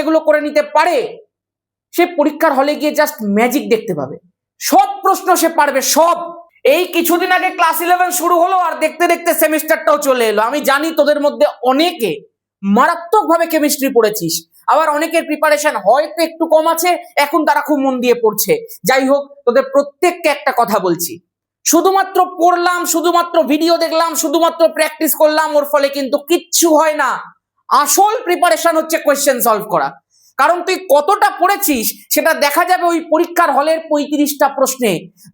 এগুলো করে নিতে পারে, সে পরীক্ষার হলে গিয়ে জাস্ট ম্যাজিক দেখতে পাবে। সব প্রশ্ন সে পারবে, সব। এই কিছুদিন আগে ক্লাস 11 শুরু হলো আর দেখতে দেখতে সেমিস্টারটাও চলে এলো। আমি জানি তোদের মধ্যে অনেকে মারাত্মকভাবে কেমিস্ট্রি পড়েছিস, আবার অনেকের প্রিপারেশন হয়তো একটু কম আছে, এখন তারা খুব মন দিয়ে পড়ছে। যাই হোক, তোদের প্রত্যেককে একটা কথা বলছি, শুধুমাত্র পড়লাম, শুধুমাত্র ভিডিও দেখলাম, শুধুমাত্র প্র্যাকটিস করলাম, ওর ফলে কিন্তু কিচ্ছু হয় না। আসল প্রিপারেশন হচ্ছে কোয়েশ্চেন সলভ করা। কারণ তুই কতটা পড়েছিস সেটা দেখা যাবে ওই পরীক্ষার হলের 35টা প্রশ্নে।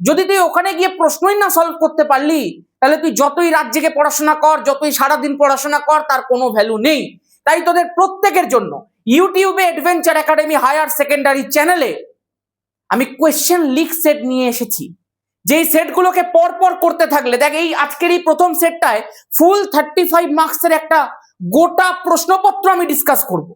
যদি তুই ওখানে গিয়ে প্রশ্নই না সলভ করতে পারলি, তাহলে তুই যতই রাত জেগে পড়াশোনা কর, যতই সারাদিন পড়াশোনা কর, তার কোনো ভ্যালু নেই। তাই তোদের প্রত্যেকের জন্য ইউটিউবে অ্যাডভেঞ্চার একাডেমি হায়ার সেকেন্ডারি চ্যানেলে আমি কোয়েশ্চেন লিক সেট নিয়ে এসেছি, যেই সেটগুলোকে পরপর করতে থাকলে, দেখ এই আজকের এই প্রথম সেটটায় ফুল 35 মার্কসের একটা গোটা প্রশ্নপত্র আমি ডিসকাস করব,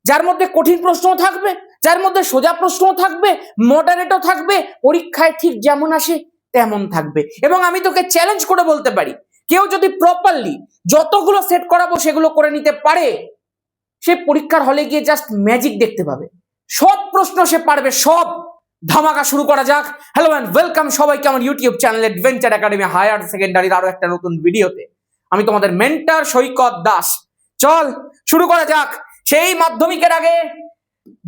যার মধ্যে কঠিন প্রশ্নও থাকবে, যার মধ্যে সোজা প্রশ্নও থাকবে, মডারেটও থাকবে, পরীক্ষায় ঠিক যেমন আসে তেমন থাকবে। এবং আমি তোকে চ্যালেঞ্জ করে বলতে পারি, কেউ যদি প্রপারলি যতগুলো সেট করাবো সেগুলো করে নিতে পারে, সে পরীক্ষার হলে গিয়ে জাস্ট ম্যাজিক দেখতে পাবে। সব প্রশ্ন সে পারবে, সব। ধামাকা শুরু করা যাক। হ্যালো এন্ড ওয়েলকাম সবাইকে আমার YouTube channel adventure academy higher সেকেন্ডারির আরো একটা নতুন ভিডিওতে। আমি তোমাদের মেন্টর সৈকত দাস। চল শুরু করা যাক। সেই মাধ্যমিকের আগে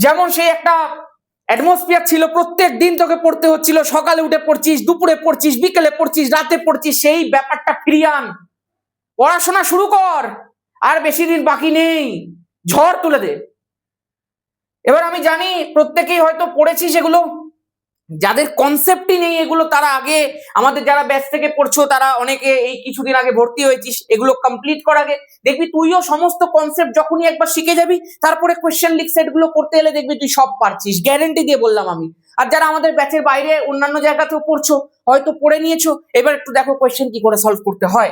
যেমন সেই একটা অ্যাটমসফিয়ার ছিল, প্রত্যেক দিন তোকে পড়তে হচ্ছিল, সকালে উঠে পড়ছিস, দুপুরে পড়ছিস, বিকেলে পড়ছিস, রাতে পড়ছিস, সেই ব্যাপারটা ফিরিয়ে আন। পড়াশোনা শুরু কর, আর বেশি দিন বাকি নেই, ঝড় তুলে দে। এবার আমি জানি প্রত্যেকেই হয়তো পড়েছিস এগুলো, যাদের কনসেপ্টই নেই এগুলো, তারা আগে আমাদের যারা ব্যাচ থেকে পড়ছো তারা অনেকে এই কিছুদিন আগে ভর্তি হয়েছিস, এগুলো কমপ্লিট কর আগে। দেখবি তুইও সমস্ত কনসেপ্ট যখনই একবার শিখে যাবি, তারপরে কোয়েশ্চেন লিক সেট গুলো করতে এলে দেখবি তুই সব পারছিস, গ্যারেন্টি দিয়ে বললাম আমি। আর যারা আমাদের ব্যাচের বাইরে অন্যান্য জায়গাতেও পড়ছো, হয়তো পড়ে নিয়েছো, এবার একটু দেখো কোয়েশ্চেন কি করে সলভ করতে হয়।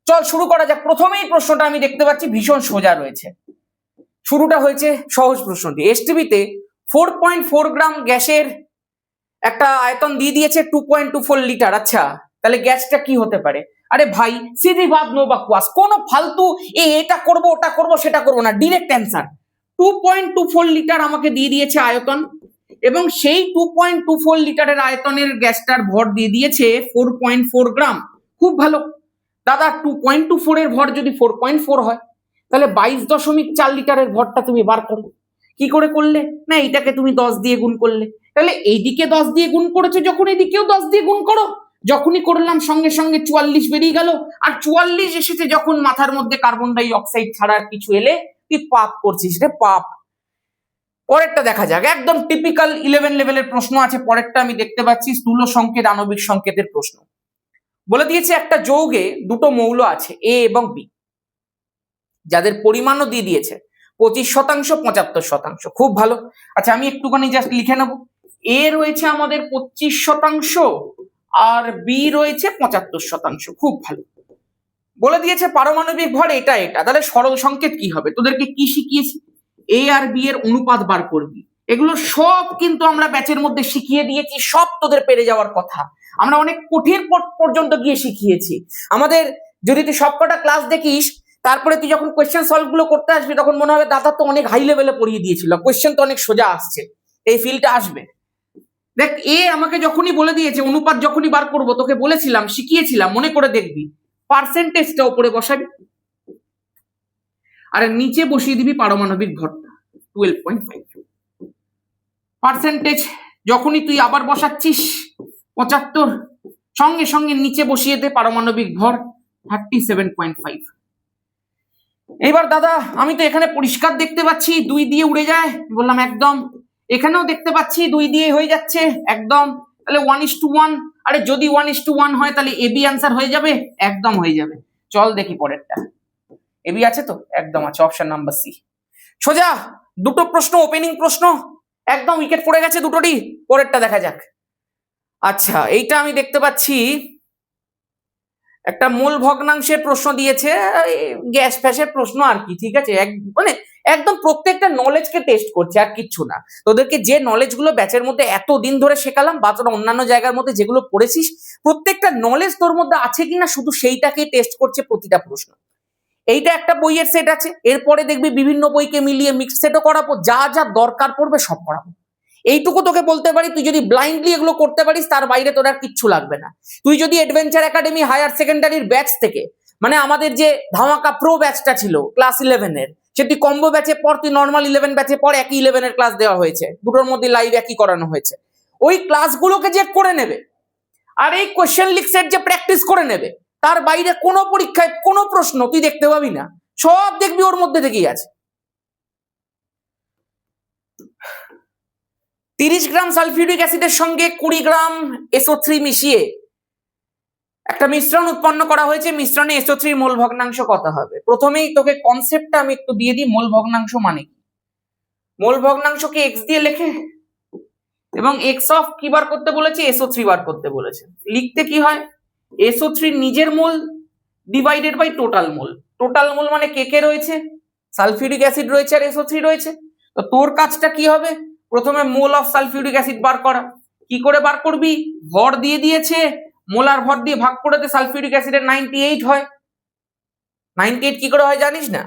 চল শুরু করা যাক। প্রথমেই প্রশ্নটা আমি দেখতে পাচ্ছি ভীষণ সোজা রয়েছে। শুরুটা হয়েছে সহজ প্রশ্ন দিয়ে। এসটিভিতে 4.4 গ্রাম গ্যাসের একটা আয়তন দিয়ে দিয়েছে 2.24 লিটার। আচ্ছা, তাহলে গ্যাসটা কি হতে পারে? আরে ভাই, সিধি বাত নো বকওয়াস, কোনো ফালতু এটা করব ওটা করব সেটা করব না, ডিরেক্ট অ্যান্সার। 2.24 লিটার আমাকে দিয়ে দিয়েছে আয়তন, এবং সেই 2.24 লিটারের আয়তনের গ্যাসটার ভর দিয়ে দিয়েছে 4.4 গ্রাম। খুব ভালো দাদা, 2.24 এর ভর যদি 4.4 হয়, তাহলে 22.4 লিটারের ভরটা তুমি বার করো। কি করে করলে? না, এটাকে তুমি 10 দিয়ে গুণ করলে, তাহলে এইদিকে 10 দিয়ে গুণ করেছো, যখন এদিকেও 10 দিয়ে গুণ করো। যখনই করলাম সঙ্গে সঙ্গে 44 বেরিয়ে গেল। আর 44 এসেছে যখন, মাথার মধ্যে কার্বন ডাই অক্সাইড ছাড়া আর কিছু এলে তুই পাপ করছিস রে, পাপ। পরেরটা দেখা যাক, একদম টিপিক্যাল 11 লেভেলের প্রশ্ন আছে পরেরটা। আমি দেখতে পাচ্ছি স্থূল সংকেত আণবিক সংকেতের প্রশ্ন। বলে দিয়েছে একটা যৌগে দুটো মৌল আছে, এ এবং বি, যাদের পরিমাণও দিয়ে দিয়েছে 25%, 75%। খুব ভালো। আচ্ছা, আমি একটুখানি জাস্ট লিখে নেব। এ রয়েছে আমাদের 25%, আর বি রয়েছে 75%। খুব ভালো। বলে দিয়েছে পারমাণবিক ভর এটা এটা, তাহলে সরল সংকেত কি হবে? তোদেরকে কি শিখিয়েছি? এ আর বি এর অনুপাত বার করবি। এগুলো সব কিন্তু আমরা ব্যাচের মধ্যে শিখিয়ে দিয়েছি, সব তোদের পেরে যাওয়ার কথা। আমরা অনেক কঠিন পর্যন্ত গিয়ে শিখিয়েছি আমাদের। যদি তুই সবকটা ক্লাস দেখিস, তারপরে তুই যখন কোয়েশ্চেন সলভ গুলো করতে আসবি, তখন মনে হবে দাদা তো অনেক হাই লেভেলে পড়িয়ে দিয়েছিল, কোয়েশ্চেন তো অনেক সোজা আসছে, এই ফিলটা আসবে। দেখ, এ আমাকে যখনই বলে দিয়েছে অনুপাত যখনই বার করবো, তোকে বলেছিলাম, শিখিয়েছিলাম, মনে করে দেখবি, পার্সেন্টেজটা উপরে বসাবি, আর নিচে বসিয়ে দিবি পারমাণবিক ভরটা 12.5। পার্সেন্টেজ যখনই তুই আবার বসাচ্ছিস 75, সঙ্গে সঙ্গে নিচে বসিয়ে দে পারমাণবিক ভর 37.5। এবার দাদা, আমি তো এখানে পরিষ্কার দেখতে পাচ্ছি 2 দিয়ে উড়ে যায়, বললাম একদম। এখানেও দেখতে পাচ্ছি 2 দিয়ে হয়ে যাচ্ছে, একদম। তাহলে 1:1। আরে যদি 1:1 হয়, তাহলে এবি আনসার হয়ে যাবে, একদম হয়ে যাবে। চল দেখি পরেরটা। এবি আছে তো? একদম আছে, অপশন নাম্বার সি। সোজা দুটো প্রশ্ন, ওপেনিং প্রশ্ন, একদম উইকেট পড়ে গেছে দুটোরই। পরেরটা দেখা যাক। আচ্ছা, এইটা আমি দেখতে পাচ্ছি একটা মূল ভগ্নাংশের প্রশ্ন দিয়েছে, গ্যাস ফ্যাসের প্রশ্ন আর কি, ঠিক আছে। মানে একদম প্রত্যেকটা নলেজকে টেস্ট করছে, আর কিচ্ছু না। তোদেরকে যে নলেজ গুলো ব্যাচের মধ্যে এত দিন ধরে শেখালাম, বা তোরা অন্যান্য জায়গার মধ্যে যেগুলো পড়েছিস, প্রত্যেকটা নলেজ তোর মধ্যে আছে কিনা শুধু সেইটাকেই টেস্ট করছে প্রতিটা প্রশ্ন। এইটা একটা বইয়ের সেট আছে, এরপরে দেখবি বিভিন্ন বইকে মিলিয়ে মিক্স সেটও করাবো, যা যা দরকার পড়বে সব করাবো। এইটুকু তোকে বলতে পারি, তুই যদি ব্লাইন্ডলি এগুলো করতে পারিস তার বাইরে তোর আর কিচ্ছু লাগবে না। তুই যদি অ্যাডভেঞ্চার একাডেমি হায়ার সেকেন্ডারির ব্যাচ থেকে, মানে আমাদের যে ধামাকা প্রো ব্যাচটা ছিল ক্লাস 11 এর, সে তুই কম্বো ব্যাচে পর, তুই নর্মাল 11 ব্যাচে পর, একই 11 এর ক্লাস দেওয়া হয়েছে, দুটোর মধ্যে লাইভ একই করানো হয়েছে। ওই ক্লাসগুলোকে যে করে নেবে আর এই কোশ্চেন লিক সেট যে প্র্যাকটিস করে নেবে, তার বাইরে কোনো পরীক্ষায় কোনো প্রশ্ন তুই দেখতে পাবি না, সব দেখবি ওর মধ্যে থেকেই আছে। 30 গ্রাম সালফিউরিক অ্যাসিডের সঙ্গে 20 গ্রাম SO3 মিশিয়ে একটা মিশ্রণ উৎপন্ন করা হয়েছে। মিশ্রণে SO3 মোল ভগ্নাংশ কত হবে? প্রথমেই তোকে কনসেপ্টটা আমি একটু দিয়ে দিই। মোল ভগ্নাংশ মানে কি? মোল ভগ্নাংশকে x দিয়ে লেখে এবং x অফ কি বার করতে বলেছে? SO3 বার করতে বলেছে। লিখতে কি হয়? SO3 নিজের mole divided by total mole. Total mole মানে কে কে রয়েছে? সালফিউরিক অ্যাসিড রয়েছে আর SO3 রয়েছে। তো তোর কাজটা কি হবে? প্রথমে মোল অফ সালফিউরিক অ্যাসিড বার করা। কি করে বার করবি? ভর দিয়ে দিয়েছে, মোলার ভর দিয়ে ভাগ করে দে, সালফিউরিক অ্যাসিডের 98 হয়। 98 কি করে হয় জানিস না?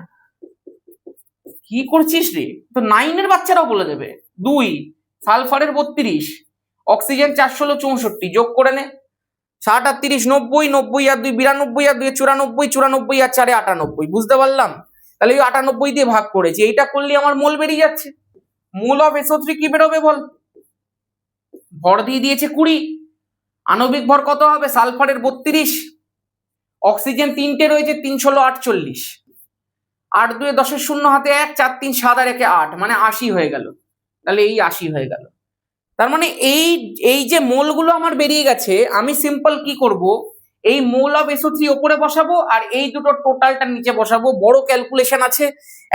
কি করছিস রে? তো 9 এর বাচ্চারাও বলে দেবে। 2 সালফারের 32, অক্সিজেন 464, যোগ করে নে। 60 আর 30 90, 90 আর 2 92 আর 2 94, 94 আর 4 98। বুঝতে পারলাম? তাহলে ওই 98 দিয়ে ভাগ করেছি। এইটা করলে আমার মোল বেরিয়ে যাচ্ছে। মোল অফ SO3 কি বেরোবে বল? ভর দিয়ে দিয়েছে 20, আণবিক ভর কত হবে? সালফারের 32, অক্সিজেন 3টে রয়েছে, 3 ষোলো 48, 8 2 10 শূন্য হাতে 1, 4 3 7 আর 1 8, মানে 80 হয়ে গেল। তাহলে এই 80 হয়ে গেল। তার মানে এই যে মোলগুলো আমার বেরিয়ে গেছে, আমি সিম্পল কি করব, এই মোল অফ SO3 ওপরে বসাবো আর এই দুটো টোটালটা নিচে বসাবো। বড় ক্যালকুলেশন আছে,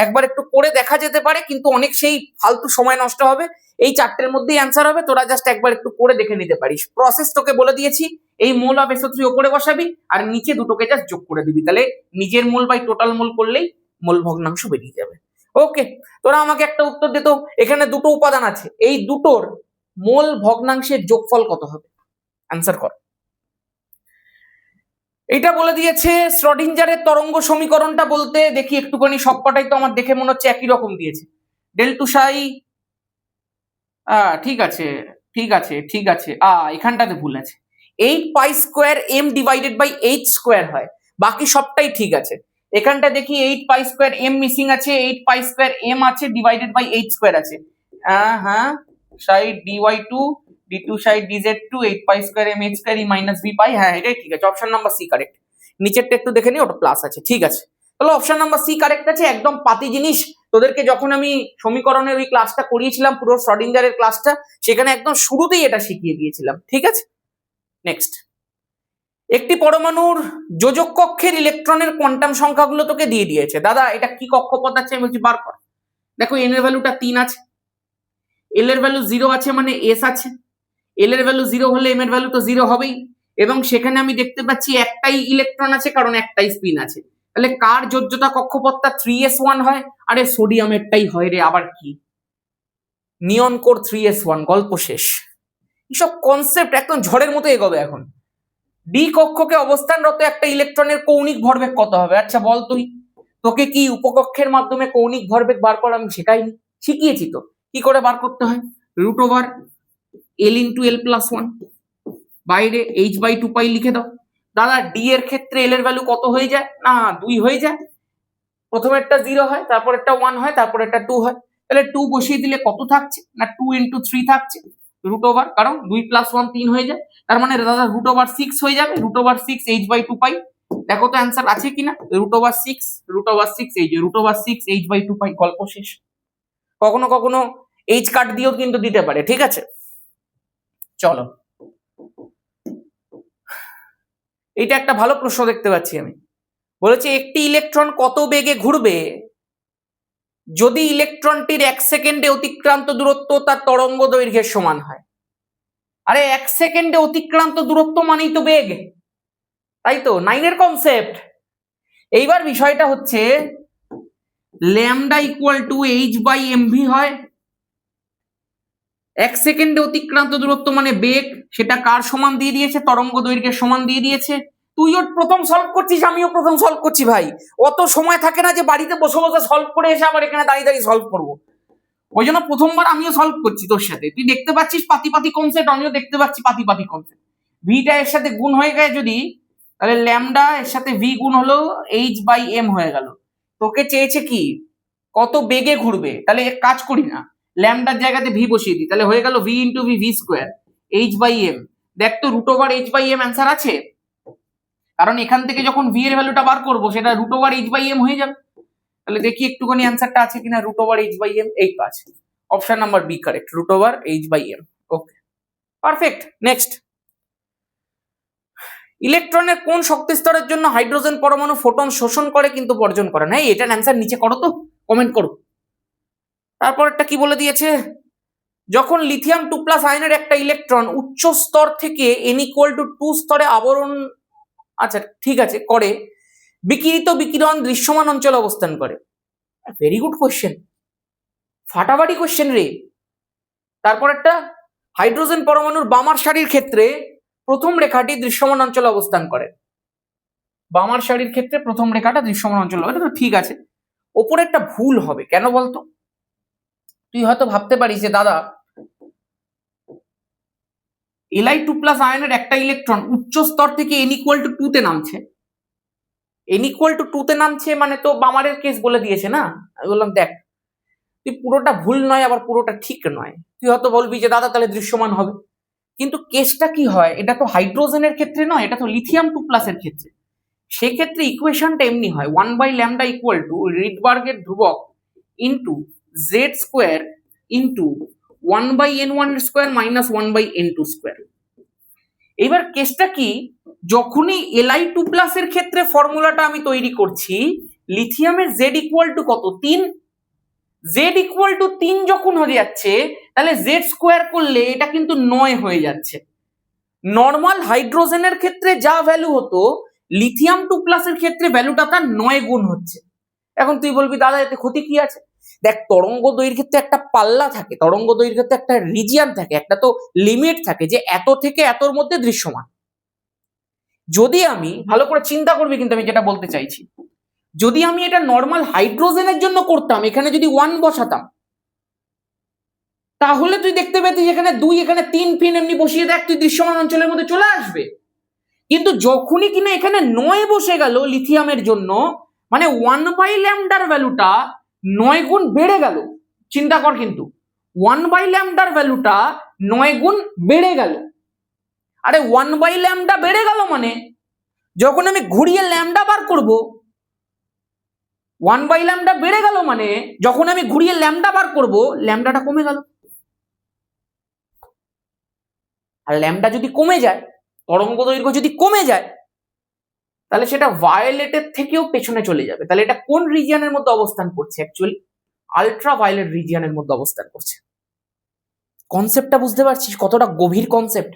একবার একটু করে দেখা যেতে পারে, কিন্তু অনেক সেই ফালতু সময় নষ্ট হবে। এই চারটের মধ্যেই অ্যান্সার হবে, তোরা জাস্ট একবার একটু করে দেখে নিতে পারিস। প্রসেস তোকে বলে দিয়েছি, এই মোল অফ SO3 ওপরে বসাবি আর নিচে দুটোকে জাস্ট যোগ করে দিবি, তাহলে নিজের মোল বাই টোটাল মোল করলেই মোল ভগ্নাংশ বেরিয়ে যাবে। ওকে, তোরা আমাকে একটা উত্তর দে তো, এখানে দুটো উপাদান আছে, এই দুটোর মোল ভগ্নাংশের যোগফল কত হবে? অ্যান্সার কর। এটা বলে দিয়েছে শ্রোডিঞ্জারের তরঙ্গ সমীকরণটা বলতে দেখি একটুখানি, সবকটাই তো আমার দেখে মনে হচ্ছে একই রকম দিয়েছে। ডেল টু সাই, ঠিক আছে ঠিক আছে ঠিক আছে, এখানটাতে ভুল আছে। 8 pi square m divided by h square হয়, বাকি সবটাই ঠিক আছে। এখানটা দেখি 8 পাই স্কোয়ার m মিসিং আছে, 8 পাই স্কোয়ার m আছে, ডিভাইডেড বাই h স্কোয়ার আছে। হ্যাঁ, side dy2 d2 side dz2 8 pi square m h square e minus v pi, হ্যাঁ এটাই ঠিক আছে। Option number C correct. নিচেরটা একটু দেখে নিই, ওটা প্লাস আছে, ঠিক আছে। তাহলে অপশন নাম্বার সি কারেক্ট আছে, একদম পাতি জিনিস। তোদেরকে যখন আমি সমীকরণের ওই ক্লাসটা করিয়েছিলাম, পুরো শ্রোডিঞ্জারের ক্লাসটা, সেখানে একদম শুরুতেই এটা শিখিয়ে দিয়েছিলাম, ঠিক আছে। নেক্সট, একটি পরমাণুর যোজক কক্ষের ইলেকট্রনের কোয়ান্টাম সংখ্যাগুলো তোকে দিয়ে দিয়েছে। দাদা এটা কি কক্ষপথ আছে আমি বলছি বার কর। দেখো এন এর ভ্যালুটা 3 আছে, এল এর ভ্যালু 0 আছে, মানে এস আছে। এল এর ভ্যালু 0 হলে এম এর ভ্যালু তো 0 হবেই, এবং সেখানে আমি দেখতে পাচ্ছি একটাই ইলেকট্রন আছে, কারণ একটাই স্পিন আছে। তাহলে কার যোজ্যতা কক্ষপথটা 3s1 হয়? আরে সোডিয়ামেরটাই হয় রে, আবার কি? নিয়ন কোর 3s1, গল্প শেষ। এইসব কনসেপ্ট একদম ঝড়ের মতো এগোবে এখন। ডি কক্ষকে অবস্থানরত একটা ইলেকট্রনের কৌণিক ভরবেগ কত হবে? আচ্ছা বল তুই, তোকে কি উপকক্ষের মাধ্যমে কৌণিক ভরবেগ বার করা আমি শেখাইনি? শিখিয়েছি তো কি করে বার করতে হয়। Root over L into L plus 1, বাইরে h/2 পাই লিখে দাও। দাদা ডি এর ক্ষেত্রে এল এর ভ্যালু কত হয়ে যায়? না 2 হয়ে যায়। প্রথমেরটা 0 হয়, তারপর একটা 1 হয়, তারপর একটা 2 হয়। তাহলে 2 বসিয়ে দিলে কত থাকছে? না 2 ইন্টু 3 থাকছে, রুট ওভার, কারণ 2 প্লাস 1 3 হয়ে যায়। তার মানে দাদা রুট ওভার 6 হয়ে যাবে, রুট ওভার 6 h/2 পাই। দেখো তো অ্যান্সার আছে কিনা। রুট ওভার 6 এই যে রুট ওভার 6 h/2 পাই, গল্প শেষ। কখনো কখনো h কাট দিয়েও কিন্তু দিতে পারে, ঠিক আছে। চলো, এটা একটা ভালো প্রশ্ন দেখতে পাচ্ছি আমি। বলেছে একটি ইলেকট্রন কত বেগে ঘুরবে যদি ইলেকট্রনটির 1 সেকেন্ডে অতিক্রান্ত দূরত্ব তার তরঙ্গ দৈর্ঘ্যের সমান হয়। আরে 1 সেকেন্ডে অতিক্রান্ত দূরত্ব মানেই তো বেগ, তাই তো 9 এর কনসেপ্ট। এইবার বিষয়টা হচ্ছে ল্যামডা ইকুয়াল টু h/mv হয়। 1 সেকেন্ডে অতিক্রান্ত দূরত্ব মানে বেগ, সেটা কার সমান দিয়ে দিয়েছে? তরঙ্গ দৈর্ঘ্যের সমান দিয়ে দিয়েছে। তুইও প্রথম সলভ করছিস, আমিও প্রথম সলভ করছি ভাই। অত সময় থাকে না যে বাড়িতে বসে বসে সলভ করে এসে আবার এখানে দাঁড়িয়ে দাঁড়িয়ে সলভ করবো। ওই জন্য প্রথমবার আমিও সলভ করছি তোর সাথে। তুই দেখতে পাচ্ছিস পাতি কনসেপ্ট, আমিও দেখতে পাচ্ছি পাতি কনসেপ্ট। ভিটা এর সাথে গুণ হয়ে গেছে যদি, তাহলে ল্যামডা এর সাথে ভি গুণ হলো h/m হয়ে গেল। তোকে চেয়েছে কি কত বেগে ঘুরবে, তাহলে এক কাজ করি না, ল্যামডার জায়গাতে ভি বসিয়ে দিই, তাহলে হয়ে গেল V into V, V square h/m। দেখ তো √h/m অ্যান্সার আছে, কারণ এখান থেকে যখন ভি এর ভ্যালুটা বার করবো সেটা √h/m হয়ে যাবে। তাহলে দেখি একটুখানি অ্যান্সারটা আছে কিনা, √h/m। এই তো আছে, option number B correct, √h/m। Okay, perfect. Next, ইলেকট্রনের কোন শক্তি স্তরের জন্য হাইড্রোজেন পরমাণু ফোটন শোষণ করে কিন্তু বর্জন করে না? এটার অ্যান্সার নিচে করো তো, কমেন্ট করো। তারপর একটা কি বলে দিয়েছে, যখন লিথিয়াম 2+ আয়নের একটা ইলেকট্রন উচ্চ স্তর থেকে n=2 স্তরে আবরণ, আচ্ছা ঠিক আছে, করে বিকিরিত বিকিরণ দৃশ্যমান অঞ্চলে অবস্থান করে। ভেরি গুড কোয়েশ্চেন, ফাটাফাটি কোয়েশ্চেন রে। তারপর একটা, হাইড্রোজেন পরমাণুর বামার সারির ক্ষেত্রে প্রথম রেখাটি দৃশ্যমান অঞ্চলে অবস্থান করে। বামার সারির ক্ষেত্রে প্রথম রেখাটা দৃশ্যমান অঞ্চলে, এটা তো ঠিক আছে। ওপরে একটা ভুল হবে, কেন বলতো? তুই হয়তো ভাবতে পারিস যে দাদা Li2+ আয়নের একটা ইলেকট্রন উচ্চ স্তর থেকে n=2 তে নামছে, n=2 তে নামছে মানে তো বামারের কেস বলে দিয়েছে না। আমি বললাম দেখ, তুই পুরোটা ভুল নয় আবার পুরোটা ঠিক নয়। তুই হয়তো বলবি যে দাদা তাহলে দৃশ্যমান হবে, কিন্তু কেসটা কি হয়, এটা তো হাইড্রোজেনের ক্ষেত্রে নয়, এটা তো লিথিয়াম 2+ এর ক্ষেত্রে। সেক্ষেত্রে ইকুয়েশনটা এমনি হয়, 1/λ = রিডবার্গের ধ্রুবক into z² into 1/n1² minus 1/n2²। এবার কেসটা কি, যখনই Li2+ এর ক্ষেত্রে ফর্মুলাটা আমি তৈরি করছি, লিথিয়ামের z কত, 3। z 3 যখন হয়ে যাচ্ছে, তাহলে z² করলে এটা কিন্তু 9 হয়ে যাচ্ছে। নর্মাল হাইড্রোজেনের ক্ষেত্রে যা ভ্যালু হতো, লিথিয়াম 2+ এর ক্ষেত্রে ভ্যালুটা তার 9 গুণ হচ্ছে। এখন তুই বলবি দাদা এতে ক্ষতি কি আছে? দেখ, তরঙ্গ দৈর্ঘ্যের তো একটা পাল্লা থাকে, তরঙ্গ দৈর্ঘ্যের তো একটা রিজিয়ন থাকে, একটা তো লিমিট থাকে যে এত থেকে এতর মধ্যে দৃশ্যমান। যদি আমি, ভালো করে চিন্তা করবি কিন্তু আমি যেটা বলতে চাইছি, যদি আমি এটা নর্মাল হাইড্রোজেনের জন্য করতাম, এখানে যদি 1 বসাতাম, তাহলে তুই দেখতে পেতিস এখানে 2, এখানে 3 পিন এমনি বসিয়ে দেখ, তুই দৃশ্যমান অঞ্চলের মধ্যে চলে আসবে। কিন্তু যখনই কিনা এখানে 9 বসে গেল লিথিয়ামের জন্য, মানে 1/λ ভ্যালুটা 9 গুণ বেড়ে গেল। চিন্তা কর, কিন্তু 1/λ ভ্যালুটা 9 গুণ বেড়ে গেল। আরে 1/λ বেড়ে গেল মানে যখন আমি ঘুরিয়ে ল্যামডা বার করব, 1/λ বেড়ে গেল মানে যখন আমি ঘুরিয়ে ল্যামডা বার করব, ল্যামডাটা কমে গেল। আর ল্যামডা যদি কমে যায়, তরঙ্গ দৈর্ঘ্য যদি কমে যায়, তাহলে সেটা ভায়োলেটের থেকেও পেছনে চলে যাবে। তাহলে এটা কোন রিজিয়নের মধ্যে অবস্থান করছে? অ্যাকচুয়ালি আলট্রা ভায়োলেট রিজিয়নের মধ্যে অবস্থান করছে। কনসেপ্টটা বুঝতে পারছিস কতটা গভীর কনসেপ্ট?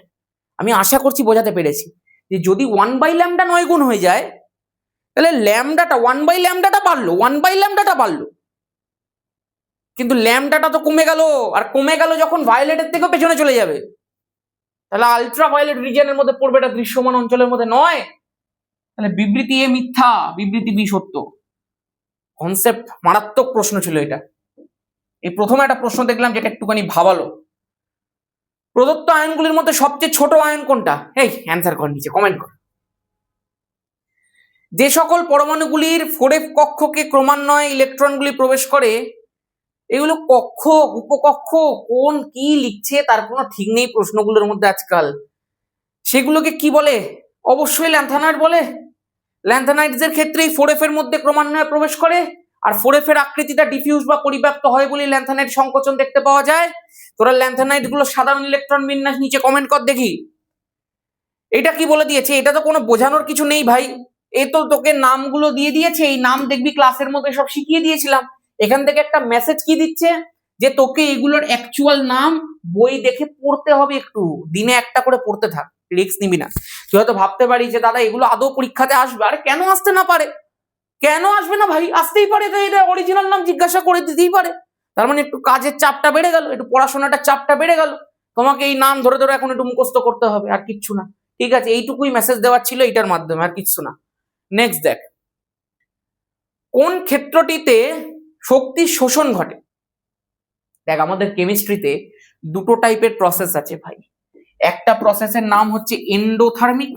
আমি আশা করছি বোঝাতে পেরেছি যে যদি 1/λ 9 গুণ হয়ে যায়, তাহলে ল্যামডাটা 1/λটা বাড়লো, 1/λটা বাড়লো, কিন্তু ল্যামডাটা তো কমে গেল। আর কমে গেল যখন ভায়োলেটের থেকেও পেছনে চলে যাবে, তাহলে আলট্রা ভায়োলেট রিজিয়নের মধ্যে পড়বে, এটা দৃশ্যমান অঞ্চলের মধ্যে নয়। তাহলে বিবৃতি এ মিথ্যা, বিবৃতি বি সত্য। কনসেপ্ট মারাত্মক প্রশ্ন ছিল এটা। এই প্রথমে একটা প্রশ্ন দেখলাম যেটা একটুখানি ভাবালো, প্রদত্ত আয়নগুলির মধ্যে সবচেয়ে ছোট আয়ন কোনটা? এই অ্যান্সার কর, নিচে কমেন্ট কর। যে সকল পরমাণুগুলির 4f কক্ষকে ক্রমান্বয়ে ইলেকট্রনগুলি প্রবেশ করে, এগুলো কক্ষ, উপকক্ষ, কোন কি লিখছে তার কোনো ঠিক নেই প্রশ্নগুলোর মধ্যে আজকাল। সেগুলোকে কি বলে? অবশ্যই ল্যান্থানাইড বলে। ল্যান্থানাইডসের ক্ষেত্রেই 4f এর মধ্যে ক্রমান্বয়ে প্রবেশ করে, আর 4f এর আকৃতিটা ডিফিউজ বা পরিব্যাপ্ত হয় বলে ল্যান্থানাইড সংকোচন দেখতে পাওয়া যায়। তোরা ল্যান্থানাইড গুলো সাধারণ ইলেকট্রন বিন্যাস নিচে কমেন্ট কর দেখি। এটা কি বলে দিয়েছে? এটা তো কোনো বোঝানোর কিছু নেই ভাই, এ তো তোকে নামগুলো দিয়ে দিয়েছে, এই নাম দেখবি ক্লাসের মধ্যে সব শিখিয়ে দিয়েছিলাম। এখান থেকে একটা মেসেজ কি দিচ্ছে যে তোকে এগুলোর অ্যাকচুয়াল নাম বই দেখে পড়তে হবে, একটু দিনে একটা করে পড়তে থাক, রিস্ক নিবি না। তুই হয়তো ভাবতে পারিস যে দাদা এগুলো আদৌ পরীক্ষাতে আসবে। আরে কেন আসতে না পারে? কেন আসবে না ভাই? আসতেই পারে, তো এটা অরিজিনাল নাম জিজ্ঞাসা করে দিতেই পারে। তার মানে একটু কাজের চাপটা বেড়ে গেল, একটু পড়াশোনাটার চাপটা বেড়ে গেল, তোমাকে এই নাম ধরে ধরে এখন একটু মুখস্থ করতে হবে, আর কিচ্ছু না। ঠিক আছে, এইটুকুই মেসেজ দেওয়ার ছিল এইটার মাধ্যমে, আর কিচ্ছু না। নেক্সট দেখ, কোন ক্ষেত্রটিতে শক্তির শোষণ ঘটে? দেখ, আমাদের কেমিস্ট্রিতে দুটো টাইপের প্রসেস আছে ভাই। একটা প্রসেসের নাম হচ্ছে এন্ডোথার্মিক,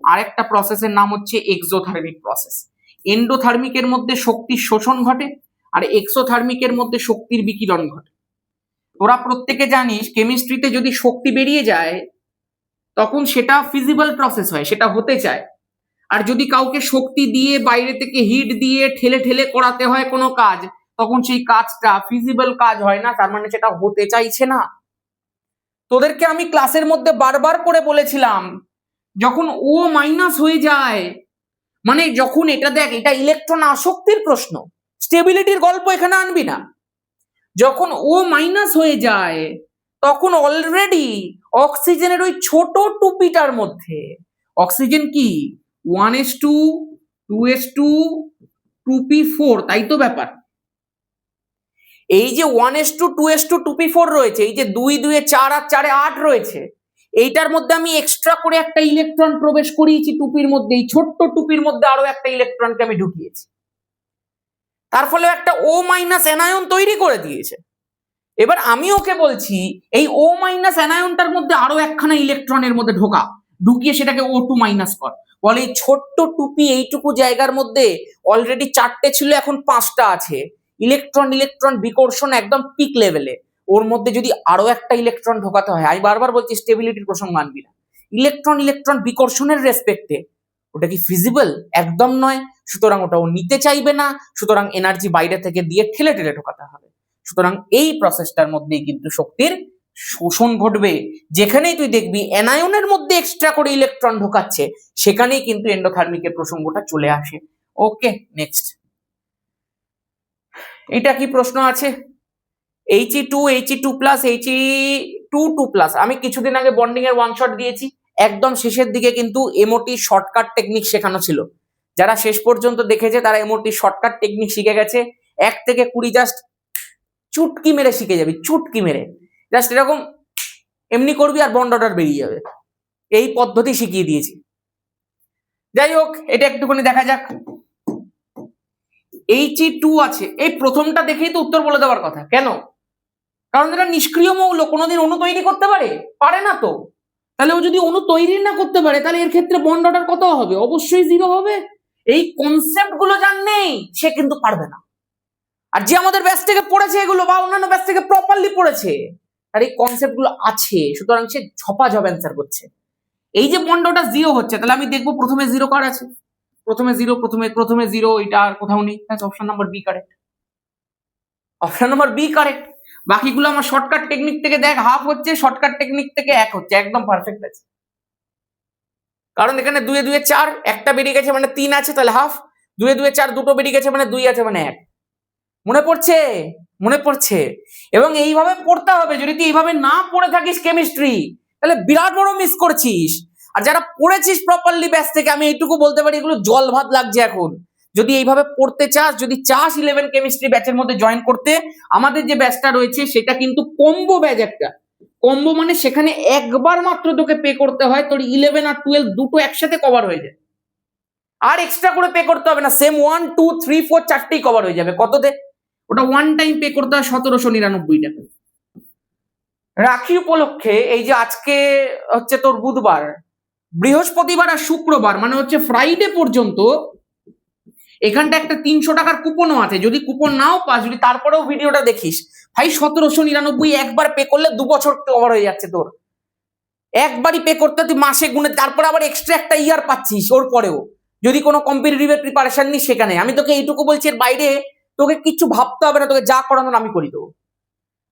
আর একটা প্রসেসের নাম হচ্ছে এক্সোথার্মিক প্রসেস। এন্ডোথার্মিকের মধ্যে শক্তির শোষণ ঘটে, আর এক্সোথার্মিকের মধ্যে শক্তির বিকিরণ ঘটে। তোরা প্রত্যেকে জানিস কেমিস্ট্রিতে যদি শক্তি বেরিয়ে যায় তখন সেটা ফিজিবল প্রসেস হয়, সেটা হতে চায়। আর যদি কাউকে শক্তি দিয়ে বাইরে থেকে হিট দিয়ে ঠেলে ঠেলে করাতে হয় কোনো কাজ, তখন সেই কাজটা ফিজিবল কাজ হয় না, তার মানে সেটা হতে চাইছে না। তোদেরকে আমি ক্লাসের মধ্যে বারবার করে বলেছিলাম, যখন ও মাইনাস হয়ে যায়, মানে যখন এটা দেখ, এটা ইলেকট্রন আসক্তির প্রশ্ন, স্টেবিলিটির গল্প এখানে আনবি না। যখন ও মাইনাস হয়ে যায় তখন অলরেডি অক্সিজেনের ওই ছোট টুপিটার মধ্যে, অক্সিজেন কি 1s2 2s2 2p4, তাই তো ব্যাপার। এই যে 1s2 2s2 2p4 রয়েছে, এই যে 2 2 4 আর 4 8 রয়েছে, এইটার মধ্যে আমি এক্সট্রা করে একটা ইলেকট্রন প্রবেশ করিয়েছি টুপির মধ্যে, এই ছোট্ট টুপির মধ্যে আরো একটা ইলেকট্রনকে আমি ঢুকিয়েছি, তার ফলে একটা ও মাইনাস অ্যানায়ন তৈরি করে দিয়েছে। এবার আমি ওকে বলছি এই ও মাইনাস অ্যানায়নটার মধ্যে আরো একখানা ইলেকট্রনের মধ্যে ঢুকিয়ে সেটাকে O2 মাইনাস কর। বলে এই ছোট্ট টুপি এইটুকু জায়গার মধ্যে অলরেডি 4টে ছিল, এখন 5টা আছে। ইলেকট্রন ইলেকট্রন বিকর্ষণ একদম পিক লেভেলে, ওর মধ্যে যদি আরো একটা ইলেকট্রন ঢোকাতে হয়, আমি বারবার বলছি স্টেবিলিটির প্রসঙ্গ আনবি না, ইলেকট্রন ইলেকট্রন বিকর্ষণের রেসপেক্টে, ওটা কি ফিজিবল? একদম নয়। সুতরাং ওটা ও নিতে চাইবে না, সুতরাং এনার্জি বাইরে থেকে দিয়ে ঠেলে ঠেলে ঢোকাতে হবে। সুতরাং এই প্রসেসটার মধ্যেই কিন্তু শক্তির শোষণ ঘটবে। যেখানেই তুই দেখবি অ্যানায়নের মধ্যে এক্সট্রা করে ইলেকট্রন ঢোকাচ্ছে, সেখানেই কিন্তু এন্ডোথার্মিকের প্রসঙ্গটা চলে আসে। ওকে, নেক্সট। এটা কি প্রশ্ন আছে? He2 He2 plus He2 2 plus, আমি কিছুদিন আগে বন্ডিং এর ওয়ান শট দিয়েছি, একদম শেষের দিকে কিন্তু এমওটি শর্টকাট টেকনিক শেখানো ছিল। যারা শেষ পর্যন্ত দেখেছে তারা এমওটি শর্টকাট টেকনিক শিখে গেছে। 1 থেকে 20 জাস্ট চুটকি মেরে শিখে যাবি, চুটকি মেরে জাস্ট এরকম এমনি করবি আর বন্ড অর্ডার বেরিয়ে যাবে। এই পদ্ধতি শিখিয়ে দিয়েছি। যাই হোক, এটা একটুখানি দেখা যাক। He2 আছে, এই প্রথমটা দেখেই তো উত্তর বলে দেওয়ার কথা। কেন? কারণ এটা নিষ্ক্রিয় মৌল, কোনোদিন অণু তৈরি করতে পারে না তো। তাহলে ও যদি অণু তৈরি না করতে পারে, তাহলে এর ক্ষেত্রে বন্ড অর্ডার কত হবে? অবশ্যই 0 হবে। এই কনসেপ্ট গুলো যার নেই সে কিন্তু পারবে না। আর যে আমাদের ব্যাচ থেকে পড়েছে এগুলো, বা অন্যান্য ব্যাচ থেকে প্রপারলি পড়েছে, আর এই কনসেপ্ট গুলো আছে, সুতরাং সে ঝপাঝপ অ্যান্সার করছে। এই যে বন্ডটা 0 হচ্ছে, তাহলে আমি দেখবো প্রথমে 0 কার আছে, প্রথমে 0, এটা আর কোথাও নেই। Option number B correct, option number B correct. বাকিগুলো আমার শর্টকাট টেকনিক থেকে দেখ, হাফ হচ্ছে, শর্টকাট টেকনিক থেকে 1 হচ্ছে, একদম পারফেক্ট আছে। কারণ এখানে 2 2 4, একটা বেরিয়ে গেছে মানে 3 আছে, তাহলে হাফ। 2 2 4 দুটো বেরিয়ে গেছে মানে 2 আছে মানে 1। মনে পড়ছে? মনে পড়ছে। এবং এইভাবে পড়তে হবে। যদি তুই এইভাবে না পড়ে থাকিস কেমিস্ট্রি, তাহলে বিরাট বড় মিস করছিস। আর যারা পড়েছিস প্রপারলি ব্যাচ থেকে, আমি এইটুকু বলতে পারি এগুলো জল ভাত লাগছে এখন। যদি এইভাবে পড়তে চাস, যদি চাস 11 কেমিস্ট্রি ব্যাচের মধ্যে জয়েন করতে, আমাদের যে ব্যাচটা রয়েছে সেটা কিন্তু কম্বো ব্যাচ। একটা কম্বো মানে সেখানে একবার মাত্র তোকে পে করতে হয়, তোর 11 আর 12 দুটো একসাথে কভার হয়ে যায়, আর এক্সট্রা করে পে করতে হবে না। সেম 1 2 3 4 চারটেই কভার হয়ে যাবে। কততে? ওটা ওয়ান টাইম পে করতে হয় 1799 টাকা। রাখি উপলক্ষে এই যে আজকে হচ্ছে তোর বুধবার, বৃহস্পতিবার আর শুক্রবার, মানে হচ্ছে ফ্রাইডে পর্যন্ত, এখানটা একটা 300 টাকার কুপনও আছে। যদি কুপন নাও পাস, যদি তারপরেও ভিডিওটা দেখিস, ভাই 1799 একবার পে করলে 2 বছর কভার হয়ে যাচ্ছে তোর। একবারই পে করতে তুই মাসে গুনে, তারপর আবার এক্সট্রা একটা ইয়ার পাচ্ছিস ওর পরেও, যদি কোনো কম্পিটিটিভের প্রিপারেশন নিস সেখানে। আমি তোকে এইটুকু বলছি, এর বাইরে তোকে কিচ্ছু ভাবতে হবে না, তোকে যা করানোর আমি করে দেবো।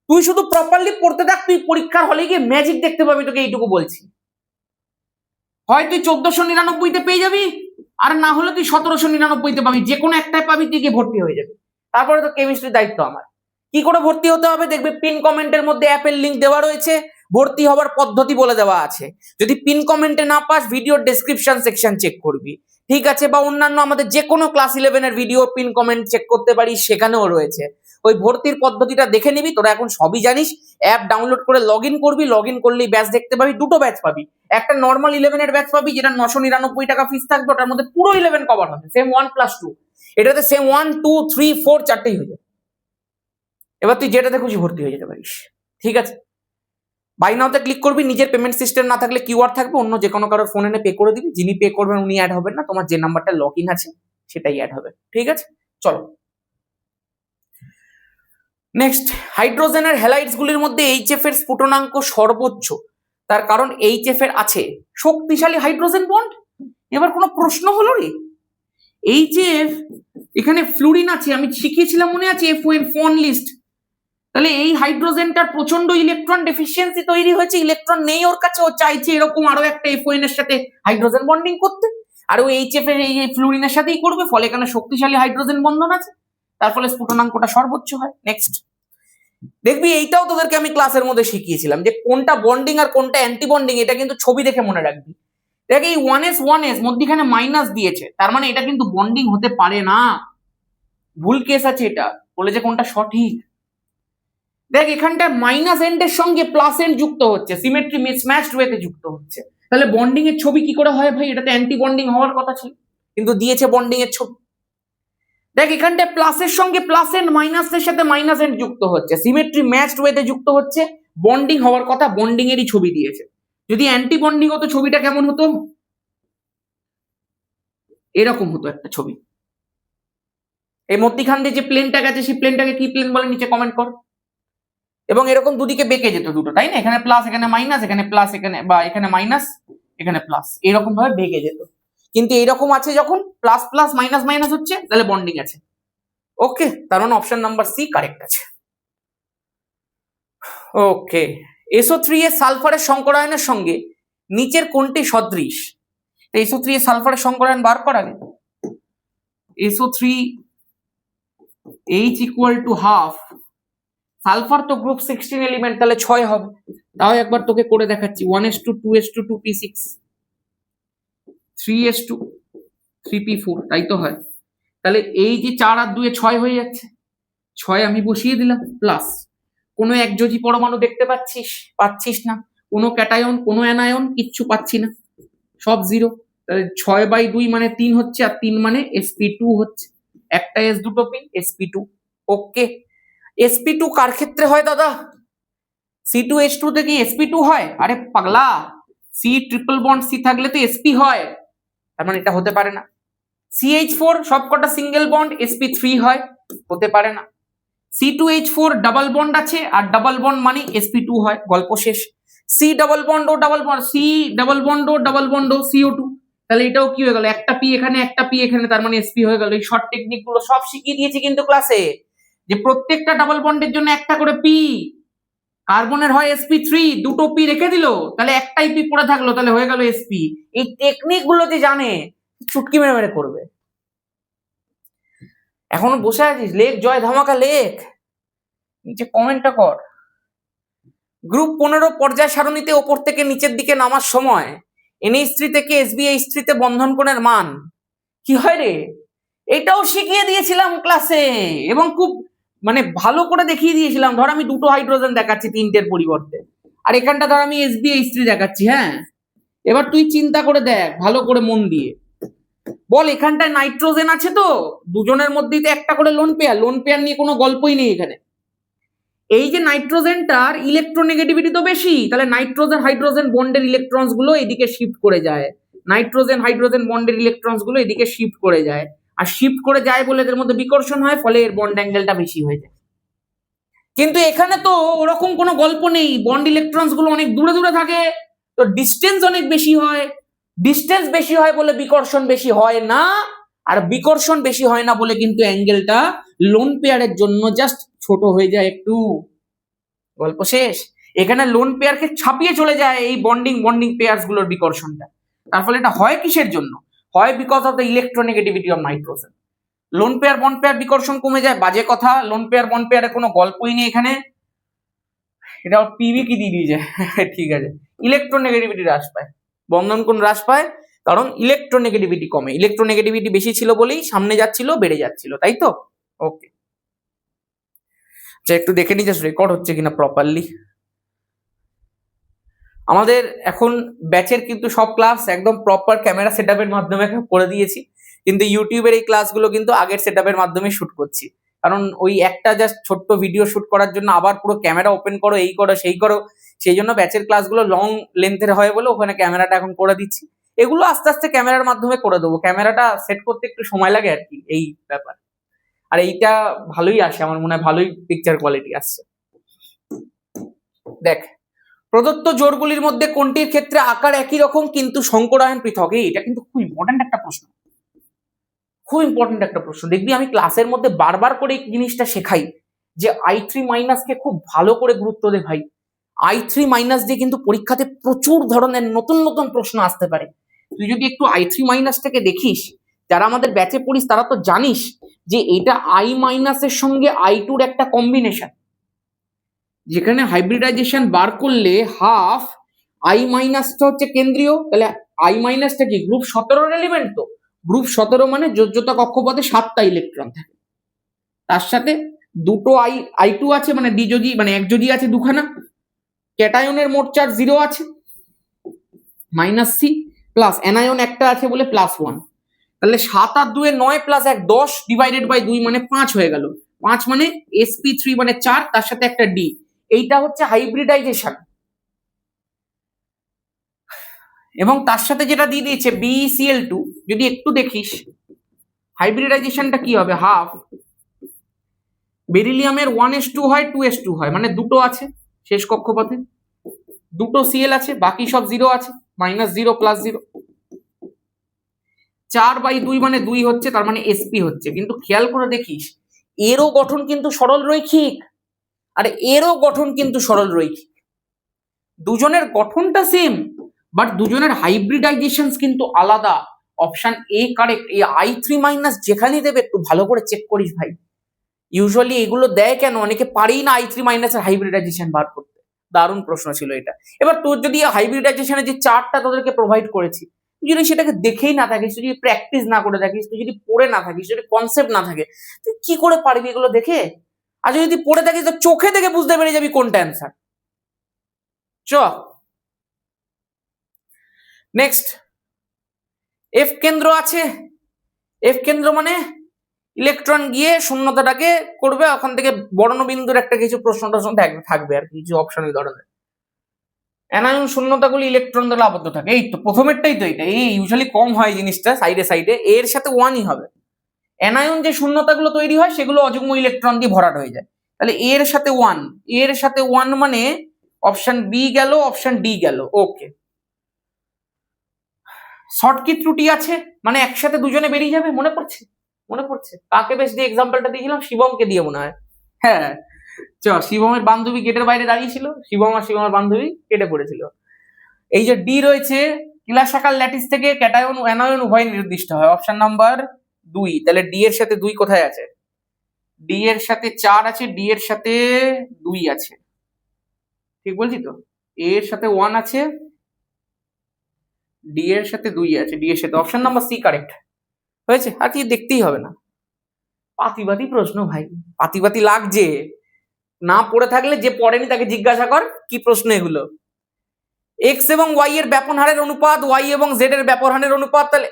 তুই শুধু প্রপারলি পড়তে থাক, তুই পরীক্ষার হলে গিয়ে ম্যাজিক দেখতে পাবি, তোকে এইটুকু বলছি। হয় তুই 1499-তে পেয়ে যাবি, আর না হলে তুই 1799-তে পাবি, যে কোনো একটাই পাবি, তুই গিয়ে ভর্তি হয়ে যাবে। তারপরে তো কেমিস্ট্রির দায়িত্ব আমার। কি করে ভর্তি হতে হবে দেখবে, পিন কমেন্টের মধ্যে অ্যাপের লিঙ্ক দেওয়া রয়েছে, ভর্তি হওয়ার পদ্ধতি বলে দেওয়া আছে। যদি পিন কমেন্টে না পাস, ভিডিওর ডেসক্রিপশন সেকশন চেক করবি, ঠিক আছে? বা অন্যান্য আমাদের যে কোনো ক্লাস 11 এর ভিডিও পিন কমেন্ট চেক করতে পারিস, সেখানেও রয়েছে। ওই ভর্তির পদ্ধতিটা দেখে নিবি, তোরা এখন সবই জানিস। অ্যাপ ডাউনলোড করে লগ ইন করবি, লগ ইন করলেই ব্যাচ দেখতে পাবি। দুটো ব্যাচ পাবি, একটা নর্মাল 11 ব্যাচ পাবি যেটা 999 টাকা ফিস থাকবে, ওটার মধ্যে পুরো 11 কভার হবে, সেম 1+2। এটাতে সেম 1, 2, 3, 4 চারটেই হয়ে যাবে। এবার তুই যেটাতে খুশি ভর্তি হয়ে যেতে পারিস, ঠিক আছে? বাই নাওতে ক্লিক করবি, নিজের পেমেন্ট সিস্টেম না থাকলে কিউআর থাকবে, অন্য যে কোনো কারোর ফোন এনে পে করে দিবি, যিনি পে করবেন উনি অ্যাড হবেন না, তোমার যে নাম্বারটা লগ ইন আছে সেটাই অ্যাড হবে, ঠিক আছে? চলো নেক্সট, হাইড্রোজেনের হ্যালাইডস গুলির মধ্যে এইচএফ এর স্ফুটনাঙ্ক সর্বোচ্চ, তার কারণ এইচএফ এর আছে শক্তিশালী হাইড্রোজেন বন্ড। এবার কোনো প্রশ্ন হলো রে, এইচএফ এখানে ফ্লুরিন আছে, আমি শিখিয়েছিলাম মনে আছে FO এর ফোন লিস্ট। তাহলে এই হাইড্রোজেনটার প্রচন্ড ইলেকট্রন ডেফিসিয়েন্সি তৈরি হয়েছে, ইলেকট্রন নেই ওর কাছে, ও চাইছে এরকম আরো একটা FON এর সাথে হাইড্রোজেন বন্ডিং করতে, আর ওই এইচএফ এর এই ফ্লুরিনের সাথেই করবে, ফলে এখানে শক্তিশালী হাইড্রোজেন বন্ধন আছে, তার ফলে স্ফুটনাঙ্কটা সর্বোচ্চ হয়। নেক্সট দেখবি, এইটাও তোদেরকে আমি ক্লাসের মধ্যে শিখিয়েছিলাম যে কোনটা বন্ডিং আর কোনটা অ্যান্টি বন্ডিং, এটা কিন্তু ছবি দেখে মনে রাখবি। দেখ এই 1s মধ্যখানে মাইনাস দিয়েছে, তার মানে এটা কিন্তু বন্ডিং হতে পারে না, ভুল কেস আছে এটা, বলে যে কোনটা সঠিক। দেখ এখানটা মাইনাস এন্ডের সঙ্গে প্লাস এন্ড যুক্ত হচ্ছে, সিমেট্রি মিসম্যাচড ওয়েতে যুক্ত হচ্ছে, তাহলে বন্ডিং এর ছবি কি করে হয় ভাই? এটাতে অ্যান্টি বন্ডিং হওয়ার কথা ছিল, কিন্তু দিয়েছে বন্ডিং এর ছবি। দেখ এখানটা প্লাসের সঙ্গে প্লাস এন্ড, মাইনাসের সাথে মাইনাস এন্ড যুক্ত হচ্ছে, সিমেট্রি ম্যাচড ওয়েতে যুক্ত হচ্ছে, বন্ডিং হওয়ার কথা, বন্ডিং এরই ছবি দিয়েছে। যদি অ্যান্টি বন্ডিং হতো ছবিটা কেমন হতো? এরকম হতো একটা ছবি। এই মধ্যখান দিয়ে যে প্লেনটা গেছে সেই প্লেনটাকে কি প্লেন বলে নিচে কমেন্ট কর। এবং এরকম দুদিকে বেঁকে যেত দুটো, তাই না? এখানে প্লাস এখানে মাইনাস, এখানে প্লাস এখানে, বা এখানে মাইনাস এখানে প্লাস, এরকম ভাবে বেঁকে যেত। কিন্তু এরকম আছে যখন প্লাস প্লাস মাইনাস মাইনাস হচ্ছে, তাহলে বন্ডিং আছে। ওকে, তার মানে অপশন নাম্বার সি কারেক্ট আছে। ওকে, SO3 এর সালফারের সংকরায়নের সঙ্গে নিচের কোনটি সদৃশ? SO3 এর সালফারের সংকরায়ন বার করা আগে SO3 H = ½ সালফার তো গ্রুপ 16 এলিমেন্ট, তাহলে 6 হবে। তাও একবার তোকে করে দেখাচ্ছি, 1s2 2s2 2p6 3s2 3p4, তাই তো হয়। তাহলে এই যে 4 আর 2 এ 6 হয়ে যাচ্ছে, 6 আমি বসিয়ে দিলাম, প্লাস কোনো একযোজি পরমাণু দেখতে পাচ্ছিস না, কোনো ক্যাটায়ন কোনো অ্যানায়ন কিচ্ছু পাচ্ছি না, সব জিরো। তাহলে 6/2 মানে 3 হচ্ছে, আর 3 মানে sp2 হচ্ছে, একটা s দুটো p sp2। ওকে, sp2 কার ক্ষেত্রে হয় দাদা? C2H2 তে কি sp2 হয়? আরে পাগলা, C ট্রিপল বন্ড C থাকলে তো sp হয়, তার মানে এটা হতে পারে না। CH4 সবকটা সিঙ্গেল বন্ড sp3 হয়, হতে পারে না। C2H4 ডাবল বন্ড আছে, আর ডাবল বন্ড মানে sp2 হয়, গল্প শেষ। C ডাবল বন্ড ও double bond, C double bond ও ডাবল বন্ড ও CO2, তাহলে এটাও কি হয়ে গেল? একটা p এখানে একটা p এখানে, তার মানে sp হয়ে গেল। এই শর্ট টেকনিক গুলো সব শিখিয়ে দিয়েছি কিন্তু ক্লাসে, যে প্রত্যেকটা ডাবল বন্ডের জন্য একটা করে p, কার্বনের হয় sp3, দুটো p রেখে দিল, তাহলে একটাই p পড়ে থাকলো, তাহলে হয়ে গেল sp। এই টেকনিক গুলো যে জানে চুটকি মেরে মেরে করবে। এখনো বসে আছিস? লেখ জয় ধামাকা লেখ, নিচে কমেন্টটা কর। গ্রুপ 15 পর্যায় সারণীতে ওপর থেকে নিচের দিকে নামার সময় NH3 থেকে SbH3 তে বন্ধন কোণের মান কি হয় রে? এটাও শিখিয়ে দিয়েছিলাম ক্লাসে, এবং খুব মানে ভালো করে দেখিয়ে দিয়েছিলাম। ধর আমি দুটো হাইড্রোজেন দেখাচ্ছি 3টের পরিবর্তে, আর এখানটা ধর আমি SbH3 দেখাচ্ছি। হ্যাঁ, এবার তুই চিন্তা করে দেখ ভালো করে মন দিয়ে, বল এখানটায় নাইট্রোজেন আছে তো, দুজনের মধ্যেই তো একটা করে লোন পেয়ার নিয়ে কোনো গল্পই নেই এখানে। এই যে নাইট্রোজেনটার ইলেকট্রোনেগেটিভিটি তো বেশি, তাহলে নাইট্রোজেন হাইড্রোজেন বন্ডের ইলেকট্রনস গুলো এদিকে শিফট করে যায়, নাইট্রোজেন হাইড্রোজেন বন্ডের ইলেকট্রনস গুলো এদিকে শিফট করে যায়, আর শিফট করে যায় বলে এদের মধ্যে বিকর্ষণ হয়, ফলে এর বন্ড অ্যাঙ্গেলটা বেশি হয়ে যায়। কিন্তু এখানে তো ওরকম কোনো গল্প নেই, বন্ড ইলেকট্রনস গুলো অনেক দূরে দূরে থাকে, তো ডিস্টেন্স অনেক বেশি হয়। ডিস্টেন্স বেশি হয় বলে বিকর্ষণ বেশি হয় না, আর বিকর্ষণ বেশি হয় না বলে কিন্তু অ্যাঙ্গেলটা লোন পেয়ারের জন্য জাস্ট ছোট হয়ে যায় একটু, গল্প শেষ। এখানে লোন পেয়ারকে ছাপিয়ে চলে যায় এই বন্ডিং পেয়ারস গুলোর বিকর্ষণটা, তার ফলে এটা হয় কিসের জন্য? হয় because of the electronegativity of nitrogen. Lone pair bond pair বিকর্ষণ কমে যায়, বাজে কথা। লোন পেয়ার বন্ড পেয়ারের কোনো গল্পই নেই এখানে, এটা পিভি কি দিয়ে দিয়েছে ঠিক আছে, ইলেকট্রোনেগেটিভিটি হ্রাস পায়, বন্ধন কোণ হ্রাস পায়, কারণ ইলেকট্রোনেগেটিভিটি কমে। ইলেকট্রোনেগেটিভিটি বেশি ছিল বলেই সামনে যাচ্ছিল, বেড়ে যাচ্ছিল, তাই তো? ওকে, একটু দেখে নিই জাস্ট রেকর্ড হচ্ছে কিনা প্রপারলি। আমাদের এখন ব্যাচের কিন্তু সব ক্লাস একদম প্রপার ক্যামেরা সেটআপের মাধ্যমে করে দিয়েছি, কিন্তু ইউটিউবের এই ক্লাসগুলো কিন্তু আগের সেটআপের মাধ্যমে শুট করছি, কারণ ওই একটা জাস্ট ছোট্ট ভিডিও শুট করার জন্য আবার পুরো ক্যামেরা ওপেন করো, এই করো সেই করো, সেই জন্য ব্যাচের ক্লাসগুলো লং লেন্থের হয় বলে ওখানে ক্যামেরাটা এখন করে দিচ্ছি। এগুলো আস্তে আস্তে ক্যামেরার মাধ্যমে করে দেবো, ক্যামেরাটা সেট করতে একটু সময় লাগে আর কি, এই ব্যাপার। আর এইটা ভালোই আসে, আমার মনে হয় ভালোই পিকচার কোয়ালিটি আসছে। দেখ, প্রদত্ত জোড়গুলির মধ্যে কোনটির ক্ষেত্রে আকার একই রকম কিন্তু সংকরায়ন পৃথক? এটা কিন্তু খুব ইম্পর্টেন্ট একটা প্রশ্ন, খুব ইম্পর্টেন্ট একটা প্রশ্ন। দেখবি আমি ক্লাসের মধ্যে বারবার করে এই জিনিসটা শেখাই যে i3- কে খুব ভালো করে গুরুত্ব দে ভাই। i3- দিয়ে কিন্তু পরীক্ষাতে প্রচুর ধরনের নতুন নতুন প্রশ্ন আসতে পারে। তুই যদি একটু i3- দেখিস, যারা আমাদের ব্যাচে পড়িস তারা তো জানিস যে এটা i- এর সঙ্গে i2 একটা কম্বিনেশন, যেখানে হাইব্রিডাইজেশন বার করলে হাফ i- হচ্ছে কেন্দ্রীয়, তাহলে i- কি গ্রুপ 17 এলিমেন্ট, তো গ্রুপ 17 মানে যোজ্যতা কক্ষপথে 7টা ইলেকট্রন থাকে, তার সাথে দুটো i2 আছে, মানে দ্বিযোজী মানে একযোজী আছে দুখানা, ক্যাটায়নের মোট চার্জ 0 আছে -c, প্লাস অ্যানায়ন একটা আছে বলে +1, তাহলে 7 আর 2 9 + 1 10 ডিভাইডেড বাই 2 মানে 5 হয়ে গেল, 5 মানে sp3 মানে 4, তার সাথে একটা d, এইটা হচ্ছে হাইব্রিডাইজেশন। এবং তার সাথে যেটা দিয়ে দিয়েছে BeCl2, যদি একটু দেখিস হাইব্রিডাইজেশনটা কি হবে, হাফ বেরিলিয়ামের 1s2 হয় 2s2 হয়, মানে দুটো আছে শেষ কক্ষপথে, দুটো Cl আছে, বাকি সব 0 আছে, -0 +0, 4/2 মানে 2 হচ্ছে, তার মানে sp হচ্ছে। কিন্তু খেয়াল করে দেখিস এরও গঠন কিন্তু সরল রৈখিক, আর এরও গঠন কিন্তু সরল রৈখিক, দুজনের গঠনটা সেম বাট দুজনের হাইব্রিডাইজেশন কিন্তু আলাদা। Option A correct. এই i3- যেখানেই দেবে একটু ভালো করে চেক করিস ভাই, ইউজুয়ালি এগুলো দেয় কেন, অনেকে পারেই না i3- এর হাইব্রিডাইজেশন বার করতে। দারুণ প্রশ্ন ছিল এটা। এবার তোর যদি হাইব্রিডাইজেশনের যে চার্টটা তোদেরকে প্রোভাইড করেছি, তুই যদি সেটাকে দেখেই না থাকিস, তুই যদি প্র্যাকটিস না করে থাকিস, তুই যদি পড়ে না থাকিস, যদি কনসেপ্ট না থাকে, তুই কি করে পারবি এগুলো দেখে? আর যদি পড়ে থাকিস তো চোখে দেখে বুঝতে পেরে যাবি কোনটা অ্যান্সার। চ নেক্সট, এফ কেন্দ্র আছে, এফ কেন্দ্র মানে ইলেকট্রন গিয়ে শূন্যতাটাকে করবে, ওখান থেকে বর্ণবিন্দুর একটা কিছু প্রশ্ন থাকবে আর কিছু অপশন এই ধরনের। অ্যানায়ন শূন্যতাগুলি ইলেকট্রন দ্বারা আবদ্ধ থাকে, এই তো প্রথমেরটাই তো, এটা এই ইউজুয়ালি কম হয় জিনিসটা, সাইডে সাইডে এর সাথে 1ই হবে। অ্যানায়ন যে শূন্যতাগুলো তৈরি হয় সেগুলো অযুগ্ম ইলেকট্রন দিয়ে ভরাট হয়ে যায়, তাহলে এর সাথে 1, এর সাথে 1 মানে অপশন বি গেল, অপশন ডি গেল। ওকে, শর্ট কি ত্রুটি আছে, মানে একসাথে দুজনে বেরিয়ে যাবে, মনে পড়ছে? মনে পড়ছে কাকে বেশ দিয়ে এক্সাম্পলটা দিয়েছিলাম, শিবমকে দিয়ে মনে হয়। হ্যাঁ শিবমের বান্ধবী গেটের বাইরে দাঁড়িয়ে ছিল, শিবম আর শিবমের বান্ধবী কেটে পড়েছিল। এই যে ডি রয়েছে, কিলাসাকার ল্যাটিস থেকে ক্যাটায়ন ও অ্যানায়ন উভয় নির্দিষ্ট হয়, অপশন নাম্বার 2। তাহলে ডি এর সাথে 2 কোথায় আছে? ডি এর সাথে 4 আছে, ডি এর সাথে 2 আছে, ঠিক বলছি তো? এ এর সাথে 1 আছে, ডি এর সাথে 2 আছে, ডি এর সাথে অপশন নাম্বার সি কারেক্ট হয়েছে। আর কি দেখতেই হবে না, পাতিবাতি প্রশ্ন ভাই, পাতিবাতি লাগছে, না পড়ে থাকলে যে পড়েনি তাকে জিজ্ঞাসা কর কি প্রশ্ন এগুলো। এক্স এবং ওয়াই এর ব্যাপন হারের অনুপাত, ওয়াই এবং জেড এর ব্যাপন হারের অনুপাত, তাহলে